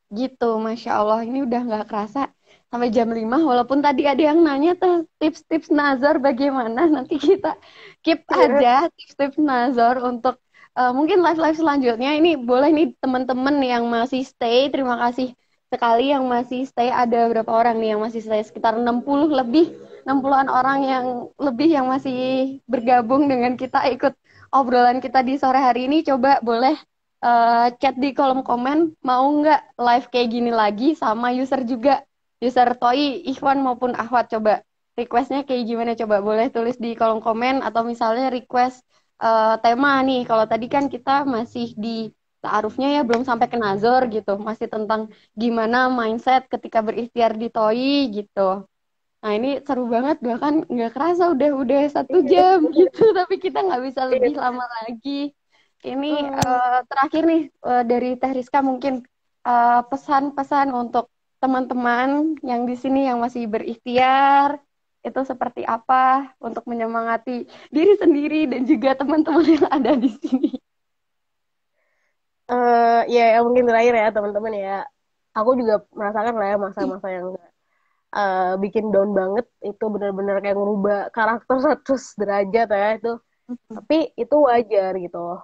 Speaker 1: Gitu, Masya Allah. Ini udah nggak kerasa sampai jam 5. Walaupun tadi ada yang nanya tuh tips-tips Nazar bagaimana. Nanti kita keep aja tips-tips Nazar untuk mungkin live-live selanjutnya. Ini boleh nih teman-teman yang masih stay. Terima kasih sekali yang masih stay. Ada berapa orang nih yang masih stay? Sekitar 60 lebih. 60-an orang yang lebih yang masih bergabung dengan kita ikut obrolan kita di sore hari ini. Coba boleh chat di kolom komen mau nggak live kayak gini lagi sama user juga user Toi, Ikhwan maupun Ahwat coba requestnya kayak gimana coba boleh tulis di kolom komen atau misalnya request tema nih kalau tadi kan kita masih di ta'arufnya ya belum sampai ke nazar gitu masih tentang gimana mindset ketika berikhtiar di Toi gitu. Nah ini seru banget bahkan nggak kerasa udah 1 jam gitu tapi kita nggak bisa lebih lama lagi. Ini terakhir nih dari Teh Rizka mungkin pesan-pesan untuk teman-teman yang di sini yang masih berikhtiar itu seperti apa untuk menyemangati diri sendiri dan juga teman-teman yang ada di sini.
Speaker 2: ya, yang mungkin terakhir ya teman-teman ya. Aku juga merasakan lah ya masa-masa yang bikin down banget itu benar-benar kayak ngerubah karakter 100 derajat ya itu. Tapi itu wajar gitu.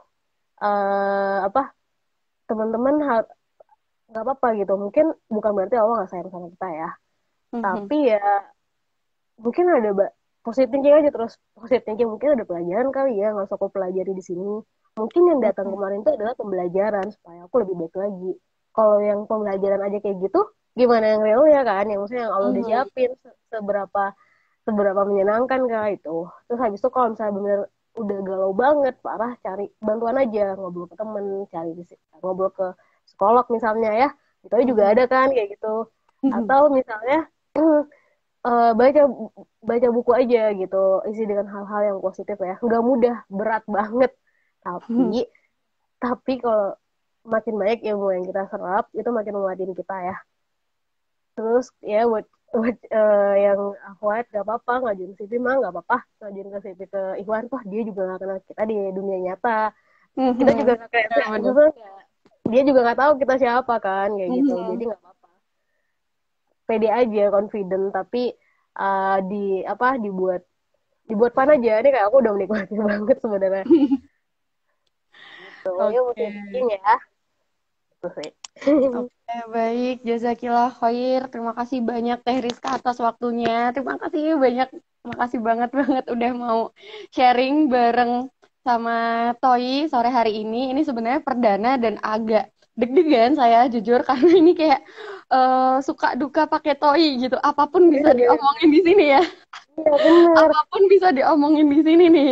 Speaker 2: Apa teman-teman nggak apa-apa gitu. Mungkin bukan berarti Allah nggak sayang sama kita ya. Tapi ya mungkin ada positive thinking aja terus positive thinking mungkin ada pelajaran kali ya nggak usah aku pelajari di sini. Mungkin yang datang kemarin itu adalah pembelajaran supaya aku lebih baik lagi. Kalau yang pembelajaran aja kayak gitu, gimana yang real ya kan? Yang maksudnya yang Allah udah siapin seberapa seberapa menyenangkan kah itu. Terus habis itu kalau misalnya bener udah galau banget, parah cari bantuan aja, ngobrol ke temen, ngobrol ke psikolog misalnya ya. Itu juga ada kan kayak gitu. Atau misalnya baca baca buku aja gitu, isi dengan hal-hal yang positif ya. Nggak mudah, berat banget. Tapi kalau makin banyak ilmu yang kita serap, itu makin menguatin kita ya. Terus ya buat yang akhwat gak apa-apa ngajuin CV mah gak apa-apa ngajuin ke CV ke Ikhwan toh dia juga gak kenal kita di dunia nyata kita juga gak kayak
Speaker 1: Benar-benar.
Speaker 2: dia juga gak tahu kita siapa kan kayak gitu jadi gak apa-apa pede aja confident tapi di apa dibuat fun aja ini kayak aku udah menikmati banget sebenarnya tuh ya
Speaker 1: Oke.
Speaker 2: mesti thinking ya itu sih.
Speaker 1: Oke, baik. Jazakillah khair. Terima kasih banyak Teh Rizka atas waktunya. Terima kasih banyak. Terima kasih banget banget udah mau sharing bareng sama Toi sore hari ini. Ini sebenarnya perdana dan agak deg-degan saya jujur karena ini kayak suka duka pakai Toi gitu. Apapun bisa diomongin di sini ya.
Speaker 2: Iya bener.
Speaker 1: Apapun bisa diomongin di sini nih.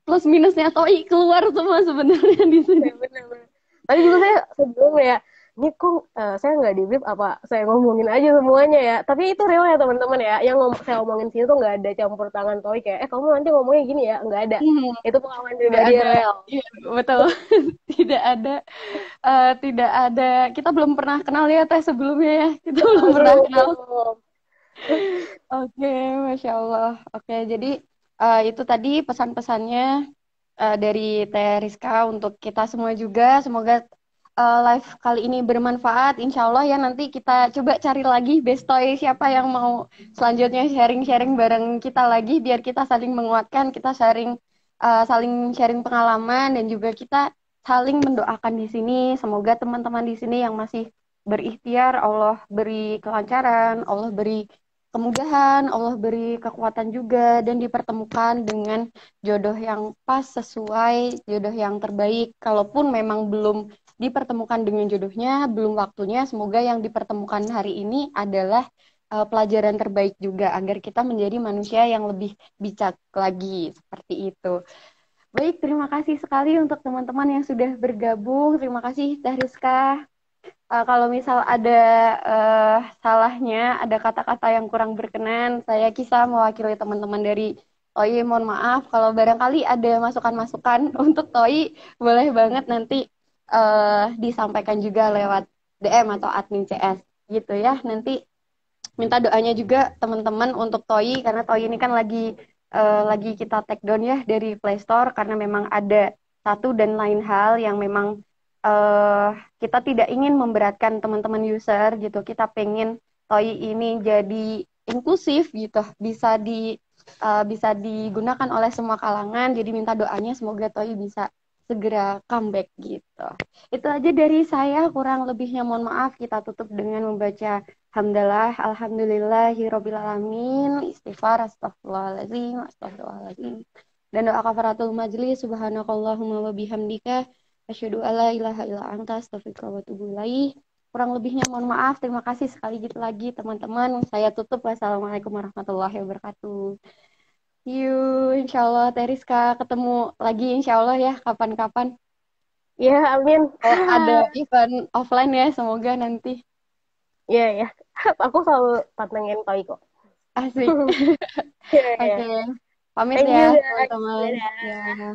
Speaker 1: Plus minusnya Toi keluar semua sebenarnya di sini.
Speaker 2: Ya, bener-bener. Tadi juga saya sebelum ya, ini kok saya nggak di brief apa saya ngomongin aja semuanya ya. Tapi itu real ya teman-teman ya. Yang saya omongin sini tuh nggak ada campur tangan Toy kayak, kamu nanti ngomongnya gini ya, nggak ada. Itu pengalaman
Speaker 1: Tidak
Speaker 2: pribadi
Speaker 1: ada,
Speaker 2: yang real.
Speaker 1: iya, betul. Tidak ada, tidak ada. Kita belum pernah kenal ya Teh sebelumnya ya. Kita belum pernah kenal.
Speaker 2: Belum.
Speaker 1: Oke, Masya Allah. Oke, jadi itu tadi pesan-pesannya dari Teh Rizka untuk kita semua juga. Semoga live kali ini bermanfaat. Insya Allah ya nanti kita coba cari lagi Bestoy siapa yang mau selanjutnya sharing-sharing bareng kita lagi biar kita saling menguatkan, kita saling sharing pengalaman dan juga kita saling mendoakan di sini. Semoga teman-teman di sini yang masih berikhtiar Allah beri kelancaran, Allah beri kemudahan, Allah beri kekuatan juga dan dipertemukan dengan jodoh yang pas sesuai, jodoh yang terbaik. Kalaupun memang belum dipertemukan dengan jodohnya, belum waktunya, semoga yang dipertemukan hari ini adalah pelajaran terbaik juga agar kita menjadi manusia yang lebih bijak lagi seperti itu. Baik, terima kasih sekali untuk teman-teman yang sudah bergabung. Terima kasih Teh Rizka. Kalau misal ada salahnya, ada kata-kata yang kurang berkenan, saya Kisa mewakili teman-teman dari Toi, mohon maaf. Kalau barangkali ada masukan-masukan untuk Toi, boleh banget nanti disampaikan juga lewat DM atau admin CS gitu ya. Nanti minta doanya juga teman-teman untuk Toyi karena Toyi ini kan lagi kita take down ya dari Play Store karena memang ada satu dan lain hal yang memang eh, kita tidak ingin memberatkan teman-teman user gitu. Kita pengen Toyi ini jadi inklusif gitu, bisa digunakan oleh semua kalangan. Jadi minta doanya semoga Toyi bisa segera comeback gitu. Itu aja dari saya, kurang lebihnya mohon maaf. Kita tutup dengan membaca Hamdalah, alhamdulillahirabbil alamin, istighfar, astagfirullahaladzim, astagfirullahaladzim. Dan doa kafaratul majlis, subhanakallahumma wa bihamdika, asyhadu alla ilaha illa anta, astaghfiruka wa atubu ilaik. Kurang lebihnya mohon maaf. Terima kasih sekali lagi teman-teman. Saya tutup. Wassalamualaikum warahmatullahi wabarakatuh. Yuk, insya Allah Teriska ketemu lagi insya Allah ya kapan-kapan.
Speaker 2: Ya, amin.
Speaker 1: Oh, ada event offline ya, semoga nanti.
Speaker 2: Ya, ya. Aku selalu pantengin Koi kok.
Speaker 1: Asik.
Speaker 2: Ya,
Speaker 1: Oke,
Speaker 2: ya.
Speaker 1: pamit
Speaker 2: Thank
Speaker 1: ya
Speaker 2: you, guys.
Speaker 1: teman-teman.
Speaker 2: Dadah.
Speaker 1: Ya.